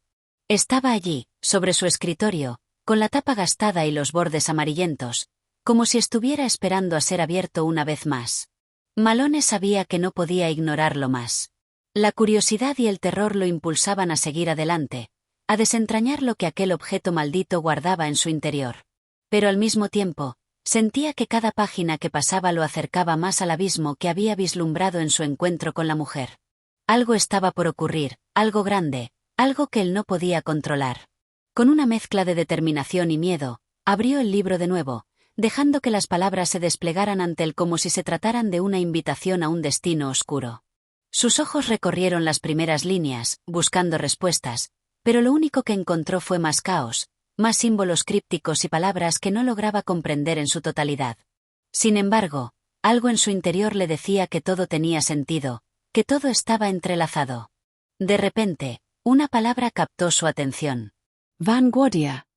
estaba allí, sobre su escritorio, con la tapa gastada y los bordes amarillentos, como si estuviera esperando a ser abierto una vez más. Malone sabía que no podía ignorarlo más. La curiosidad y el terror lo impulsaban a seguir adelante, a desentrañar lo que aquel objeto maldito guardaba en su interior. Pero al mismo tiempo, sentía que cada página que pasaba lo acercaba más al abismo que había vislumbrado en su encuentro con la mujer. Algo estaba por ocurrir, algo grande, algo que él no podía controlar. Con una mezcla de determinación y miedo, abrió el libro de nuevo, dejando que las palabras se desplegaran ante él como si se trataran de una invitación a un destino oscuro. Sus ojos recorrieron las primeras líneas, buscando respuestas, pero lo único que encontró fue más caos, más símbolos crípticos y palabras que no lograba comprender en su totalidad. Sin embargo, algo en su interior le decía que todo tenía sentido, que todo estaba entrelazado. De repente, una palabra captó su atención. Vanguardia.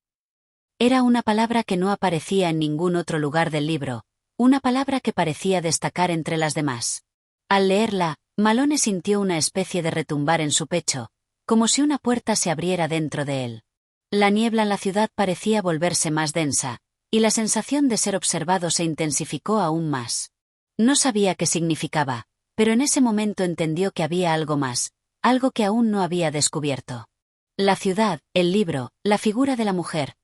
Era una palabra que no aparecía en ningún otro lugar del libro, una palabra que parecía destacar entre las demás. Al leerla, Malone sintió una especie de retumbar en su pecho, como si una puerta se abriera dentro de él. La niebla en la ciudad parecía volverse más densa, y la sensación de ser observado se intensificó aún más. No sabía qué significaba, pero en ese momento entendió que había algo más, algo que aún no había descubierto. La ciudad, el libro, la figura de la mujer,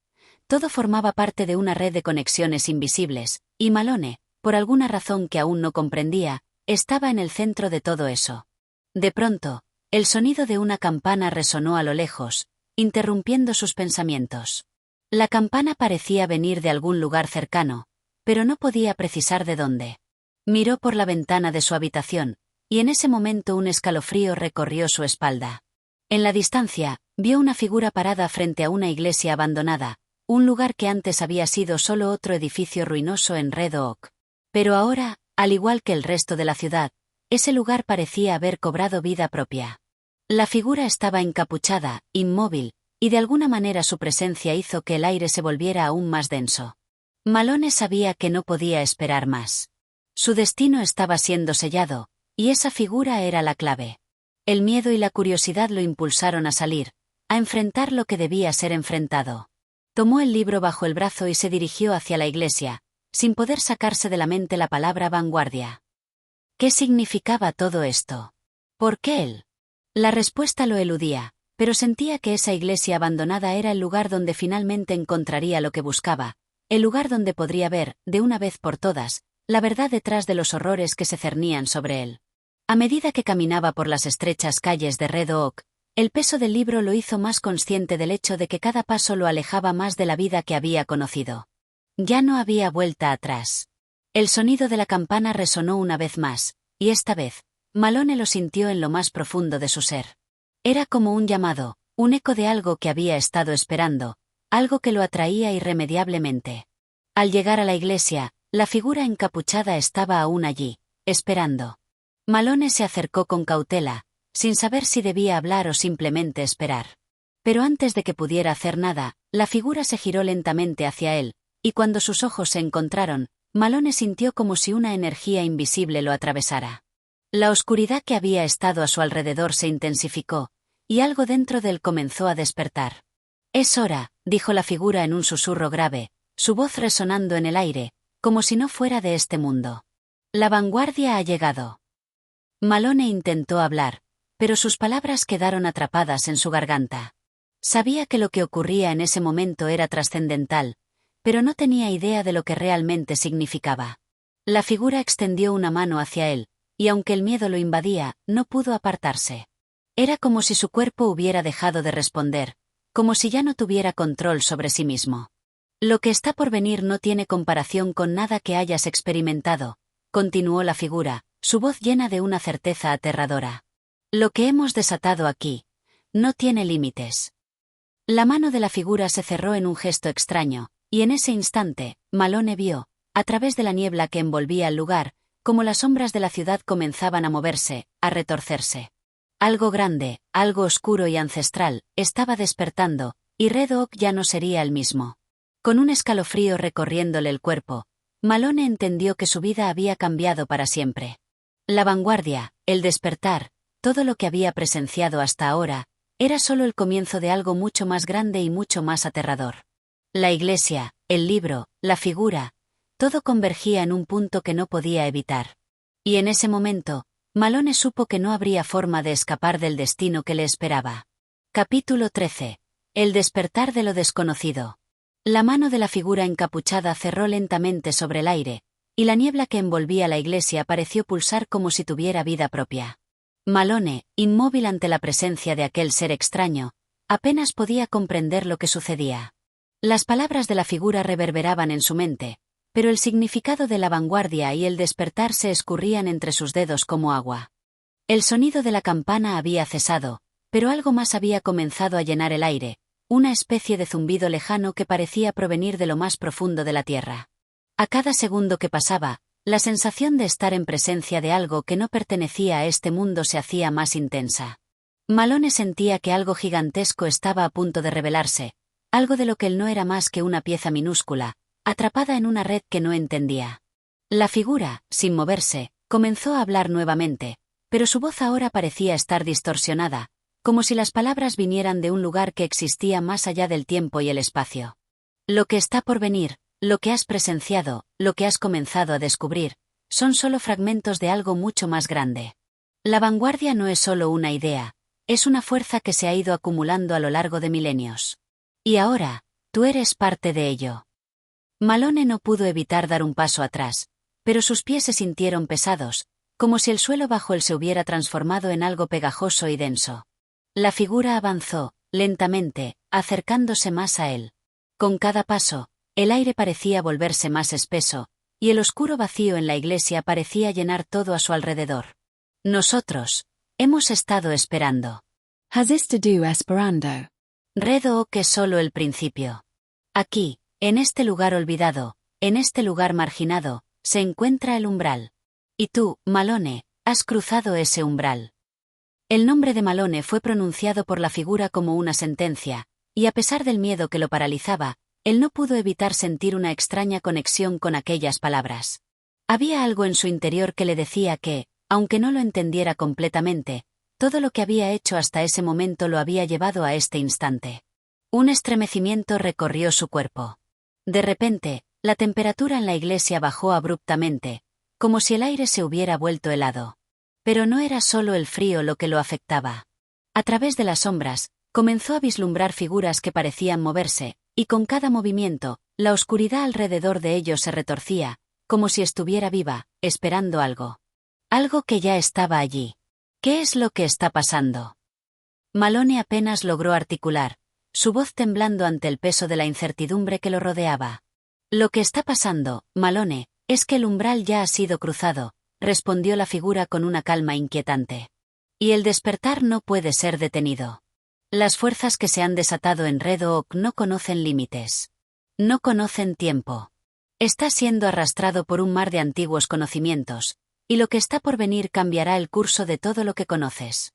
todo formaba parte de una red de conexiones invisibles, y Malone, por alguna razón que aún no comprendía, estaba en el centro de todo eso. De pronto, el sonido de una campana resonó a lo lejos, interrumpiendo sus pensamientos. La campana parecía venir de algún lugar cercano, pero no podía precisar de dónde. Miró por la ventana de su habitación, y en ese momento un escalofrío recorrió su espalda. En la distancia, vio una figura parada frente a una iglesia abandonada, un lugar que antes había sido solo otro edificio ruinoso en Red Oak. Pero ahora, al igual que el resto de la ciudad, ese lugar parecía haber cobrado vida propia. La figura estaba encapuchada, inmóvil, y de alguna manera su presencia hizo que el aire se volviera aún más denso. Malone sabía que no podía esperar más. Su destino estaba siendo sellado, y esa figura era la clave. El miedo y la curiosidad lo impulsaron a salir, a enfrentar lo que debía ser enfrentado. Tomó el libro bajo el brazo y se dirigió hacia la iglesia, sin poder sacarse de la mente la palabra vanguardia. ¿Qué significaba todo esto? ¿Por qué él? La respuesta lo eludía, pero sentía que esa iglesia abandonada era el lugar donde finalmente encontraría lo que buscaba, el lugar donde podría ver, de una vez por todas, la verdad detrás de los horrores que se cernían sobre él. A medida que caminaba por las estrechas calles de Red Oak, el peso del libro lo hizo más consciente del hecho de que cada paso lo alejaba más de la vida que había conocido. Ya no había vuelta atrás. El sonido de la campana resonó una vez más, y esta vez, Malone lo sintió en lo más profundo de su ser. Era como un llamado, un eco de algo que había estado esperando, algo que lo atraía irremediablemente. Al llegar a la iglesia, la figura encapuchada estaba aún allí, esperando. Malone se acercó con cautela, sin saber si debía hablar o simplemente esperar. Pero antes de que pudiera hacer nada, la figura se giró lentamente hacia él, y cuando sus ojos se encontraron, Malone sintió como si una energía invisible lo atravesara. La oscuridad que había estado a su alrededor se intensificó, y algo dentro de él comenzó a despertar. «Es hora», dijo la figura en un susurro grave, su voz resonando en el aire, como si no fuera de este mundo. «La vanguardia ha llegado». Malone intentó hablar, pero sus palabras quedaron atrapadas en su garganta. Sabía que lo que ocurría en ese momento era trascendental, pero no tenía idea de lo que realmente significaba. La figura extendió una mano hacia él, y aunque el miedo lo invadía, no pudo apartarse. Era como si su cuerpo hubiera dejado de responder, como si ya no tuviera control sobre sí mismo. «Lo que está por venir no tiene comparación con nada que hayas experimentado», continuó la figura, su voz llena de una certeza aterradora. «Lo que hemos desatado aquí no tiene límites». La mano de la figura se cerró en un gesto extraño, y en ese instante, Malone vio, a través de la niebla que envolvía el lugar, como las sombras de la ciudad comenzaban a moverse, a retorcerse. Algo grande, algo oscuro y ancestral, estaba despertando, y Red Oak ya no sería el mismo. Con un escalofrío recorriéndole el cuerpo, Malone entendió que su vida había cambiado para siempre. La vanguardia, el despertar, todo lo que había presenciado hasta ahora, era solo el comienzo de algo mucho más grande y mucho más aterrador. La iglesia, el libro, la figura, todo convergía en un punto que no podía evitar. Y en ese momento, Malone supo que no habría forma de escapar del destino que le esperaba. Capítulo 13. El despertar de lo desconocido. La mano de la figura encapuchada cerró lentamente sobre el aire, y la niebla que envolvía la iglesia pareció pulsar como si tuviera vida propia. Malone, inmóvil ante la presencia de aquel ser extraño, apenas podía comprender lo que sucedía. Las palabras de la figura reverberaban en su mente, pero el significado de la vanguardia y el despertar se escurrían entre sus dedos como agua. El sonido de la campana había cesado, pero algo más había comenzado a llenar el aire, una especie de zumbido lejano que parecía provenir de lo más profundo de la tierra. A cada segundo que pasaba, la sensación de estar en presencia de algo que no pertenecía a este mundo se hacía más intensa. Malone sentía que algo gigantesco estaba a punto de revelarse, algo de lo que él no era más que una pieza minúscula, atrapada en una red que no entendía. La figura, sin moverse, comenzó a hablar nuevamente, pero su voz ahora parecía estar distorsionada, como si las palabras vinieran de un lugar que existía más allá del tiempo y el espacio. Lo que está por venir, lo que has presenciado, lo que has comenzado a descubrir, son solo fragmentos de algo mucho más grande. La vanguardia no es solo una idea, es una fuerza que se ha ido acumulando a lo largo de milenios. Y ahora, tú eres parte de ello. Malone no pudo evitar dar un paso atrás, pero sus pies se sintieron pesados, como si el suelo bajo él se hubiera transformado en algo pegajoso y denso. La figura avanzó, lentamente, acercándose más a él. Con cada paso, el aire parecía volverse más espeso, y el oscuro vacío en la iglesia parecía llenar todo a su alrededor. Nosotros hemos estado esperando. Has estado esperando. Red Oak es solo el principio. Aquí, en este lugar olvidado, en este lugar marginado, se encuentra el umbral. Y tú, Malone, has cruzado ese umbral. El nombre de Malone fue pronunciado por la figura como una sentencia, y a pesar del miedo que lo paralizaba, él no pudo evitar sentir una extraña conexión con aquellas palabras. Había algo en su interior que le decía que, aunque no lo entendiera completamente, todo lo que había hecho hasta ese momento lo había llevado a este instante. Un estremecimiento recorrió su cuerpo. De repente, la temperatura en la iglesia bajó abruptamente, como si el aire se hubiera vuelto helado. Pero no era solo el frío lo que lo afectaba. A través de las sombras, comenzó a vislumbrar figuras que parecían moverse, y con cada movimiento, la oscuridad alrededor de ellos se retorcía, como si estuviera viva, esperando algo. Algo que ya estaba allí. ¿Qué es lo que está pasando? Malone apenas logró articular, su voz temblando ante el peso de la incertidumbre que lo rodeaba. Lo que está pasando, Malone, Es que el umbral ya ha sido cruzado, respondió la figura con una calma inquietante. Y el despertar no puede ser detenido. Las fuerzas que se han desatado en Red Oak no conocen límites. No conocen tiempo. Está siendo arrastrado por un mar de antiguos conocimientos, y lo que está por venir cambiará el curso de todo lo que conoces.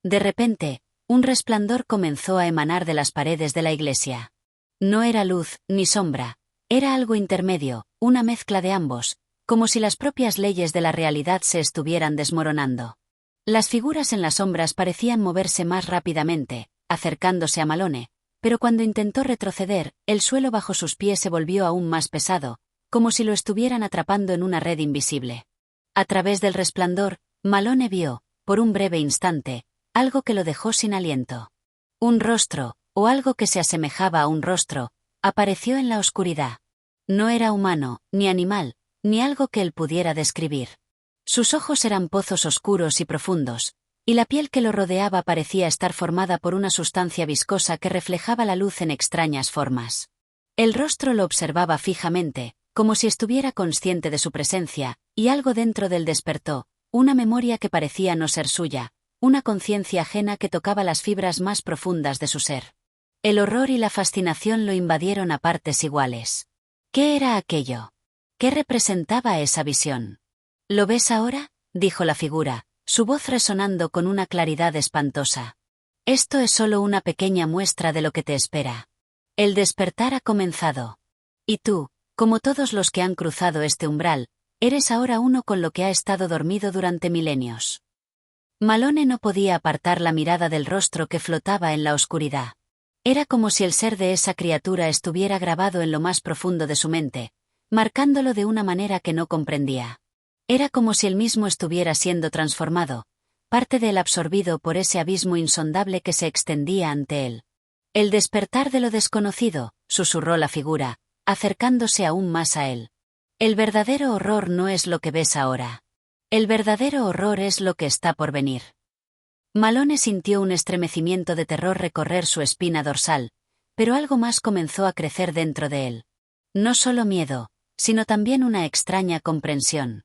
De repente, un resplandor comenzó a emanar de las paredes de la iglesia. No era luz, ni sombra, era algo intermedio, una mezcla de ambos, como si las propias leyes de la realidad se estuvieran desmoronando. Las figuras en las sombras parecían moverse más rápidamente, acercándose a Malone, pero cuando intentó retroceder, el suelo bajo sus pies se volvió aún más pesado, como si lo estuvieran atrapando en una red invisible. A través del resplandor, Malone vio, por un breve instante, algo que lo dejó sin aliento. Un rostro, o algo que se asemejaba a un rostro, apareció en la oscuridad. No era humano, ni animal, ni algo que él pudiera describir. Sus ojos eran pozos oscuros y profundos, y la piel que lo rodeaba parecía estar formada por una sustancia viscosa que reflejaba la luz en extrañas formas. El rostro lo observaba fijamente, como si estuviera consciente de su presencia, y algo dentro de él despertó, una memoria que parecía no ser suya, una conciencia ajena que tocaba las fibras más profundas de su ser. El horror y la fascinación lo invadieron a partes iguales. ¿Qué era aquello? ¿Qué representaba esa visión? ¿Lo ves ahora?, dijo la figura, su voz resonando con una claridad espantosa. Esto es solo una pequeña muestra de lo que te espera. El despertar ha comenzado. Y tú, como todos los que han cruzado este umbral, eres ahora uno con lo que ha estado dormido durante milenios. Malone no podía apartar la mirada del rostro que flotaba en la oscuridad. Era como si el ser de esa criatura estuviera grabado en lo más profundo de su mente, marcándolo de una manera que no comprendía. Era como si él mismo estuviera siendo transformado, parte de él absorbido por ese abismo insondable que se extendía ante él. El despertar de lo desconocido, susurró la figura, acercándose aún más a él. El verdadero horror no es lo que ves ahora. El verdadero horror es lo que está por venir. Malone sintió un estremecimiento de terror recorrer su espina dorsal, pero algo más comenzó a crecer dentro de él. No solo miedo, sino también una extraña comprensión.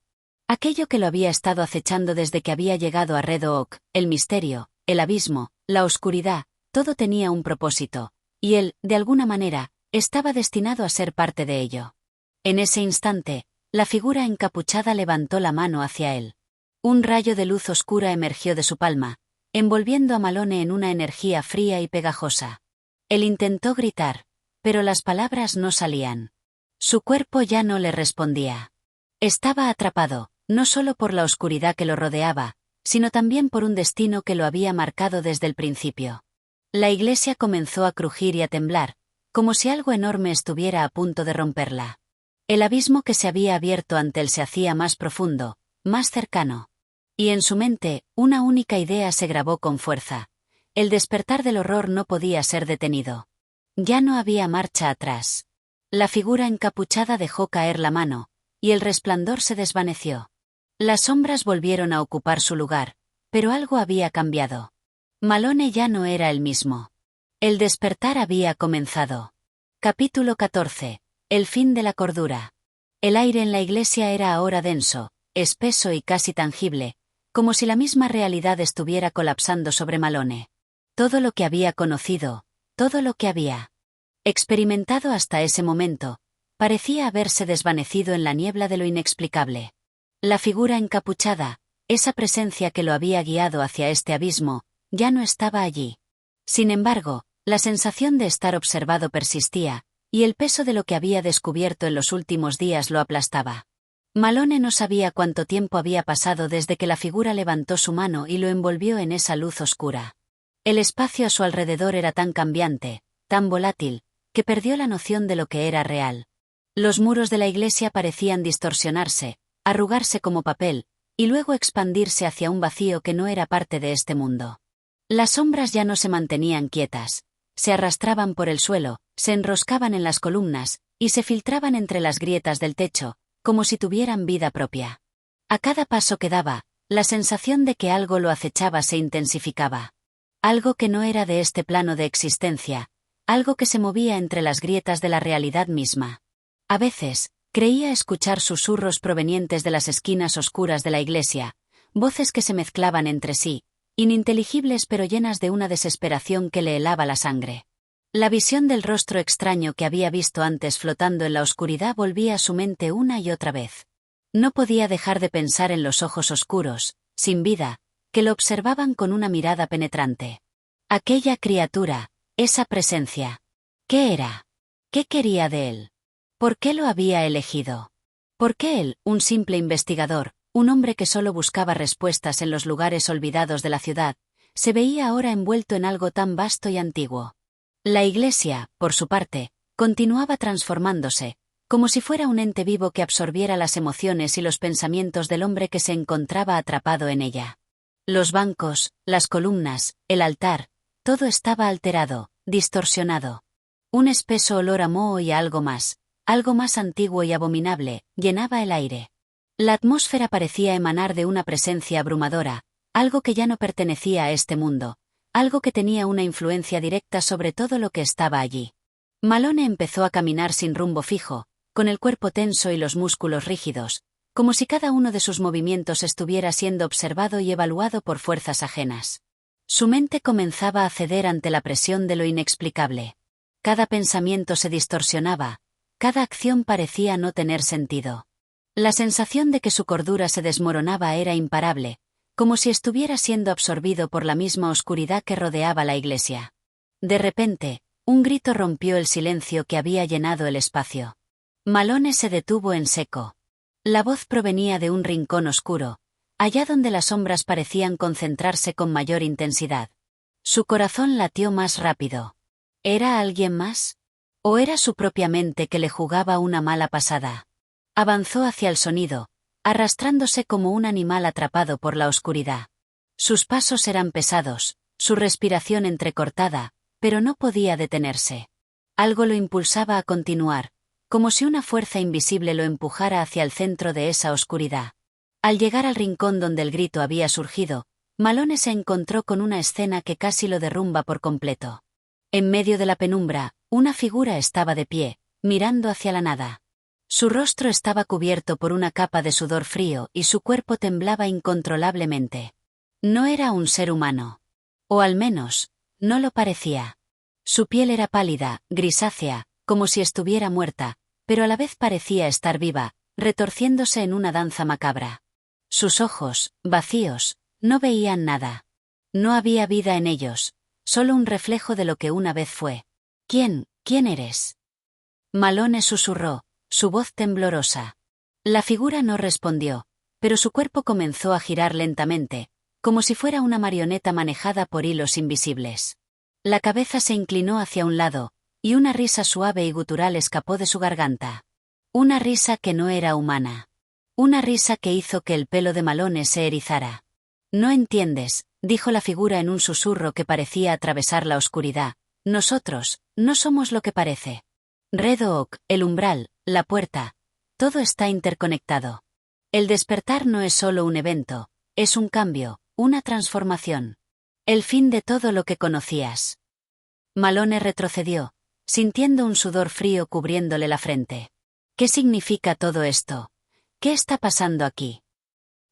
Aquello que lo había estado acechando desde que había llegado a Red Oak, el misterio, el abismo, la oscuridad, todo tenía un propósito, y él, de alguna manera, estaba destinado a ser parte de ello. En ese instante, la figura encapuchada levantó la mano hacia él. Un rayo de luz oscura emergió de su palma, envolviendo a Malone en una energía fría y pegajosa. Él intentó gritar, pero las palabras no salían. Su cuerpo ya no le respondía. Estaba atrapado, no solo por la oscuridad que lo rodeaba, sino también por un destino que lo había marcado desde el principio. La iglesia comenzó a crujir y a temblar, como si algo enorme estuviera a punto de romperla. El abismo que se había abierto ante él se hacía más profundo, más cercano. Y en su mente, una única idea se grabó con fuerza. El despertar del horror no podía ser detenido. Ya no había marcha atrás. La figura encapuchada dejó caer la mano, y el resplandor se desvaneció. Las sombras volvieron a ocupar su lugar, pero algo había cambiado. Malone ya no era el mismo. El despertar había comenzado. Capítulo 14. El fin de la cordura. El aire en la iglesia era ahora denso, espeso y casi tangible, como si la misma realidad estuviera colapsando sobre Malone. Todo lo que había conocido, todo lo que había experimentado hasta ese momento, parecía haberse desvanecido en la niebla de lo inexplicable. La figura encapuchada, esa presencia que lo había guiado hacia este abismo, ya no estaba allí. Sin embargo, la sensación de estar observado persistía, y el peso de lo que había descubierto en los últimos días lo aplastaba. Malone no sabía cuánto tiempo había pasado desde que la figura levantó su mano y lo envolvió en esa luz oscura. El espacio a su alrededor era tan cambiante, tan volátil, que perdió la noción de lo que era real. Los muros de la iglesia parecían distorsionarse, arrugarse como papel, y luego expandirse hacia un vacío que no era parte de este mundo. Las sombras ya no se mantenían quietas, se arrastraban por el suelo, se enroscaban en las columnas, y se filtraban entre las grietas del techo, como si tuvieran vida propia. A cada paso que daba, la sensación de que algo lo acechaba se intensificaba. Algo que no era de este plano de existencia, algo que se movía entre las grietas de la realidad misma. A veces, Creía escuchar susurros provenientes de las esquinas oscuras de la iglesia, voces que se mezclaban entre sí, ininteligibles pero llenas de una desesperación que le helaba la sangre. La visión del rostro extraño que había visto antes flotando en la oscuridad volvía a su mente una y otra vez. No podía dejar de pensar en los ojos oscuros, sin vida, que lo observaban con una mirada penetrante. Aquella criatura, esa presencia. ¿Qué era? ¿Qué quería de él? ¿Por qué lo había elegido? ¿Por qué él, un simple investigador, un hombre que solo buscaba respuestas en los lugares olvidados de la ciudad, se veía ahora envuelto en algo tan vasto y antiguo? La iglesia, por su parte, continuaba transformándose, como si fuera un ente vivo que absorbiera las emociones y los pensamientos del hombre que se encontraba atrapado en ella. Los bancos, las columnas, el altar, todo estaba alterado, distorsionado. Un espeso olor a moho y a algo más antiguo y abominable, llenaba el aire. La atmósfera parecía emanar de una presencia abrumadora, algo que ya no pertenecía a este mundo, algo que tenía una influencia directa sobre todo lo que estaba allí. Malone empezó a caminar sin rumbo fijo, con el cuerpo tenso y los músculos rígidos, como si cada uno de sus movimientos estuviera siendo observado y evaluado por fuerzas ajenas. Su mente comenzaba a ceder ante la presión de lo inexplicable. Cada pensamiento se distorsionaba, cada acción parecía no tener sentido. La sensación de que su cordura se desmoronaba era imparable, como si estuviera siendo absorbido por la misma oscuridad que rodeaba la iglesia. De repente, un grito rompió el silencio que había llenado el espacio. Malone se detuvo en seco. La voz provenía de un rincón oscuro, allá donde las sombras parecían concentrarse con mayor intensidad. Su corazón latió más rápido. ¿Era alguien más? ¿O era su propia mente que le jugaba una mala pasada? Avanzó hacia el sonido, arrastrándose como un animal atrapado por la oscuridad. Sus pasos eran pesados, su respiración entrecortada, pero no podía detenerse. Algo lo impulsaba a continuar, como si una fuerza invisible lo empujara hacia el centro de esa oscuridad. Al llegar al rincón donde el grito había surgido, Malone se encontró con una escena que casi lo derrumba por completo. En medio de la penumbra, una figura estaba de pie, mirando hacia la nada. Su rostro estaba cubierto por una capa de sudor frío y su cuerpo temblaba incontrolablemente. No era un ser humano. O al menos, no lo parecía. Su piel era pálida, grisácea, como si estuviera muerta, pero a la vez parecía estar viva, retorciéndose en una danza macabra. Sus ojos, vacíos, no veían nada. No había vida en ellos, solo un reflejo de lo que una vez fue. ¿Quién eres? Malone susurró, su voz temblorosa. La figura no respondió, pero su cuerpo comenzó a girar lentamente, como si fuera una marioneta manejada por hilos invisibles. La cabeza se inclinó hacia un lado, y una risa suave y gutural escapó de su garganta. Una risa que no era humana. Una risa que hizo que el pelo de Malone se erizara. No entiendes, dijo la figura en un susurro que parecía atravesar la oscuridad. Nosotros, no somos lo que parece. Red Oak, el umbral, la puerta, todo está interconectado. El despertar no es solo un evento, es un cambio, una transformación. El fin de todo lo que conocías. Malone retrocedió, sintiendo un sudor frío cubriéndole la frente. ¿Qué significa todo esto? ¿Qué está pasando aquí?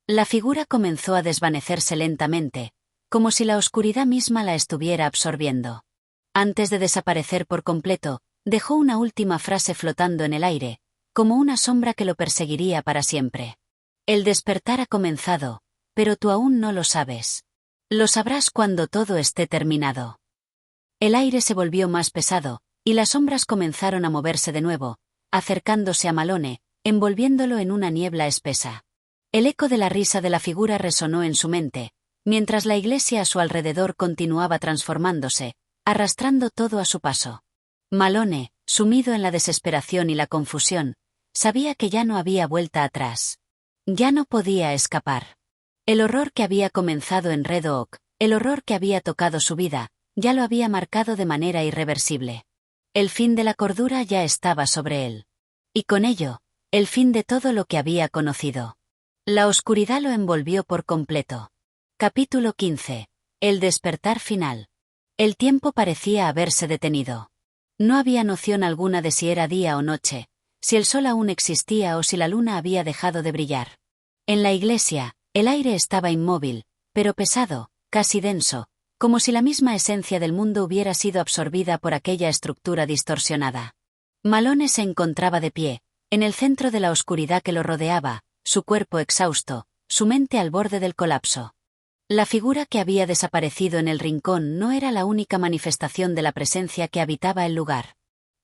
La figura comenzó a desvanecerse lentamente, como si la oscuridad misma la estuviera absorbiendo. Antes de desaparecer por completo, dejó una última frase flotando en el aire, como una sombra que lo perseguiría para siempre. El despertar ha comenzado, pero tú aún no lo sabes. Lo sabrás cuando todo esté terminado. El aire se volvió más pesado, y las sombras comenzaron a moverse de nuevo, acercándose a Malone, envolviéndolo en una niebla espesa. El eco de la risa de la figura resonó en su mente, mientras la iglesia a su alrededor continuaba transformándose, arrastrando todo a su paso. Malone, sumido en la desesperación y la confusión, sabía que ya no había vuelta atrás. Ya no podía escapar. El horror que había comenzado en Red Oak, el horror que había tocado su vida, ya lo había marcado de manera irreversible. El fin de la cordura ya estaba sobre él. Y con ello, el fin de todo lo que había conocido. La oscuridad lo envolvió por completo. Capítulo 15. El despertar final. El tiempo parecía haberse detenido. No había noción alguna de si era día o noche, si el sol aún existía o si la luna había dejado de brillar. En la iglesia, el aire estaba inmóvil, pero pesado, casi denso, como si la misma esencia del mundo hubiera sido absorbida por aquella estructura distorsionada. Malone se encontraba de pie, en el centro de la oscuridad que lo rodeaba, su cuerpo exhausto, su mente al borde del colapso. La figura que había desaparecido en el rincón no era la única manifestación de la presencia que habitaba el lugar.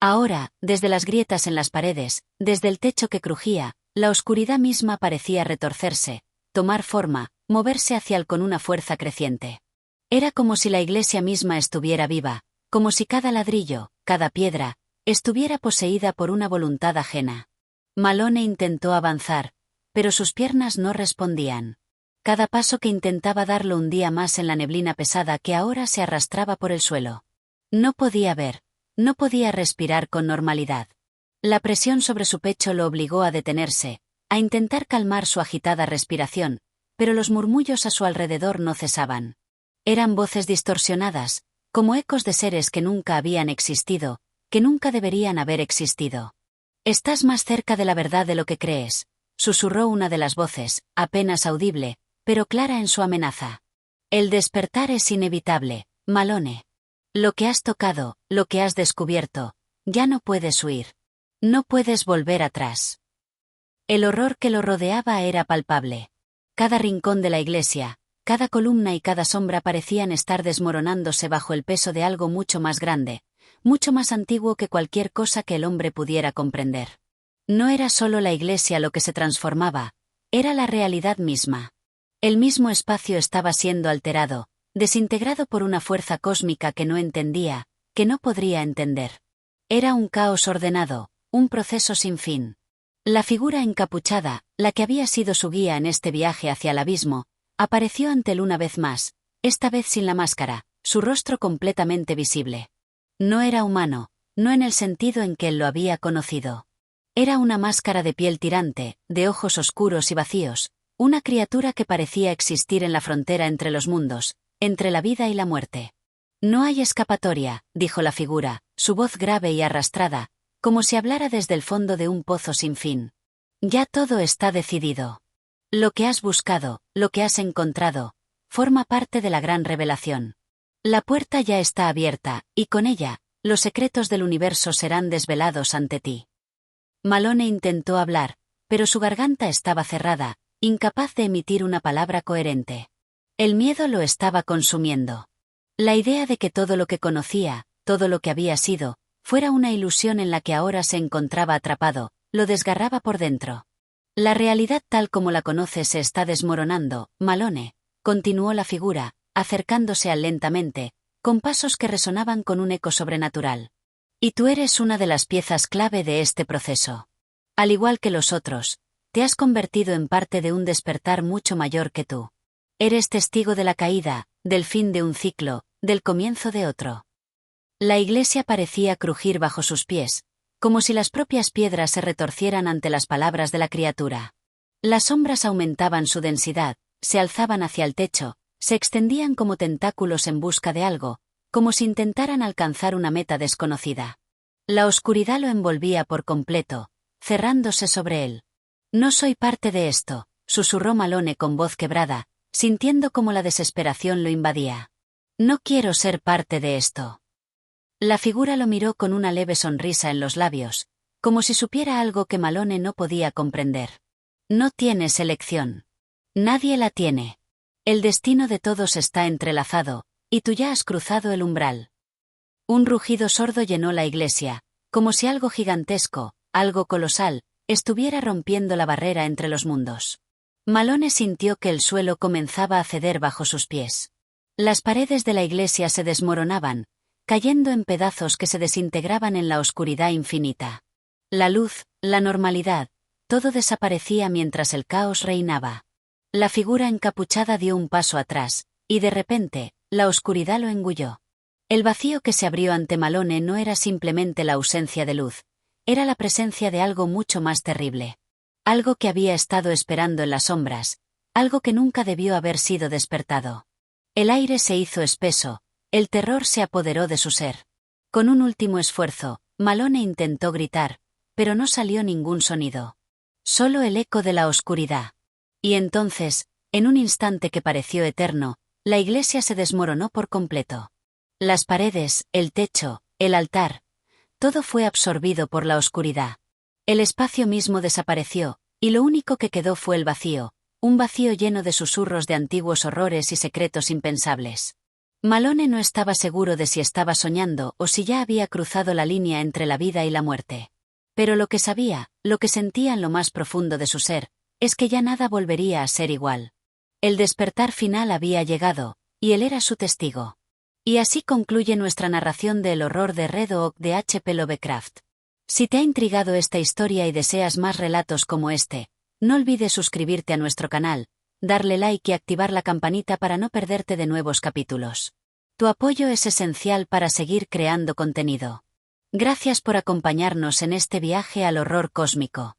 Ahora, desde las grietas en las paredes, desde el techo que crujía, la oscuridad misma parecía retorcerse, tomar forma, moverse hacia él con una fuerza creciente. Era como si la iglesia misma estuviera viva, como si cada ladrillo, cada piedra, estuviera poseída por una voluntad ajena. Malone intentó avanzar, pero sus piernas no respondían. Cada paso que intentaba dar lo hundía más en la neblina pesada que ahora se arrastraba por el suelo. No podía ver, no podía respirar con normalidad. La presión sobre su pecho lo obligó a detenerse, a intentar calmar su agitada respiración, pero los murmullos a su alrededor no cesaban. Eran voces distorsionadas, como ecos de seres que nunca habían existido, que nunca deberían haber existido. «Estás más cerca de la verdad de lo que crees», susurró una de las voces, apenas audible, pero clara en su amenaza. «El despertar es inevitable, Malone. Lo que has tocado, lo que has descubierto, ya no puedes huir. No puedes volver atrás». El horror que lo rodeaba era palpable. Cada rincón de la iglesia, cada columna y cada sombra parecían estar desmoronándose bajo el peso de algo mucho más grande, mucho más antiguo que cualquier cosa que el hombre pudiera comprender. No era solo la iglesia lo que se transformaba, era la realidad misma. El mismo espacio estaba siendo alterado, desintegrado por una fuerza cósmica que no entendía, que no podría entender. Era un caos ordenado, un proceso sin fin. La figura encapuchada, la que había sido su guía en este viaje hacia el abismo, apareció ante él una vez más, esta vez sin la máscara, su rostro completamente visible. No era humano, no en el sentido en que él lo había conocido. Era una máscara de piel tirante, de ojos oscuros y vacíos, una criatura que parecía existir en la frontera entre los mundos, entre la vida y la muerte. «No hay escapatoria», dijo la figura, su voz grave y arrastrada, como si hablara desde el fondo de un pozo sin fin. «Ya todo está decidido. Lo que has buscado, lo que has encontrado, forma parte de la gran revelación. La puerta ya está abierta, y con ella, los secretos del universo serán desvelados ante ti». Malone intentó hablar, pero su garganta estaba cerrada, incapaz de emitir una palabra coherente. El miedo lo estaba consumiendo. La idea de que todo lo que conocía, todo lo que había sido, fuera una ilusión en la que ahora se encontraba atrapado, lo desgarraba por dentro. «La realidad tal como la conoces se está desmoronando, Malone», continuó la figura, acercándose a él lentamente, con pasos que resonaban con un eco sobrenatural. «Y tú eres una de las piezas clave de este proceso. Al igual que los otros, te has convertido en parte de un despertar mucho mayor que tú. Eres testigo de la caída, del fin de un ciclo, del comienzo de otro». La iglesia parecía crujir bajo sus pies, como si las propias piedras se retorcieran ante las palabras de la criatura. Las sombras aumentaban su densidad, se alzaban hacia el techo, se extendían como tentáculos en busca de algo, como si intentaran alcanzar una meta desconocida. La oscuridad lo envolvía por completo, cerrándose sobre él. «No soy parte de esto», susurró Malone con voz quebrada, sintiendo como la desesperación lo invadía. «No quiero ser parte de esto». La figura lo miró con una leve sonrisa en los labios, como si supiera algo que Malone no podía comprender. «No tienes elección. Nadie la tiene. El destino de todos está entrelazado, y tú ya has cruzado el umbral». Un rugido sordo llenó la iglesia, como si algo gigantesco, algo colosal, estuviera rompiendo la barrera entre los mundos. Malone sintió que el suelo comenzaba a ceder bajo sus pies. Las paredes de la iglesia se desmoronaban, cayendo en pedazos que se desintegraban en la oscuridad infinita. La luz, la normalidad, todo desaparecía mientras el caos reinaba. La figura encapuchada dio un paso atrás, y de repente, la oscuridad lo engulló. El vacío que se abrió ante Malone no era simplemente la ausencia de luz, era la presencia de algo mucho más terrible. Algo que había estado esperando en las sombras, algo que nunca debió haber sido despertado. El aire se hizo espeso, el terror se apoderó de su ser. Con un último esfuerzo, Malone intentó gritar, pero no salió ningún sonido. Solo el eco de la oscuridad. Y entonces, en un instante que pareció eterno, la iglesia se desmoronó por completo. Las paredes, el techo, el altar, todo fue absorbido por la oscuridad. El espacio mismo desapareció, y lo único que quedó fue el vacío, un vacío lleno de susurros de antiguos horrores y secretos impensables. Malone no estaba seguro de si estaba soñando o si ya había cruzado la línea entre la vida y la muerte. Pero lo que sabía, lo que sentía en lo más profundo de su ser, es que ya nada volvería a ser igual. El despertar final había llegado, y él era su testigo. Y así concluye nuestra narración del horror de Red Oak de H.P. Lovecraft. Si te ha intrigado esta historia y deseas más relatos como este, no olvides suscribirte a nuestro canal, darle like y activar la campanita para no perderte de nuevos capítulos. Tu apoyo es esencial para seguir creando contenido. Gracias por acompañarnos en este viaje al horror cósmico.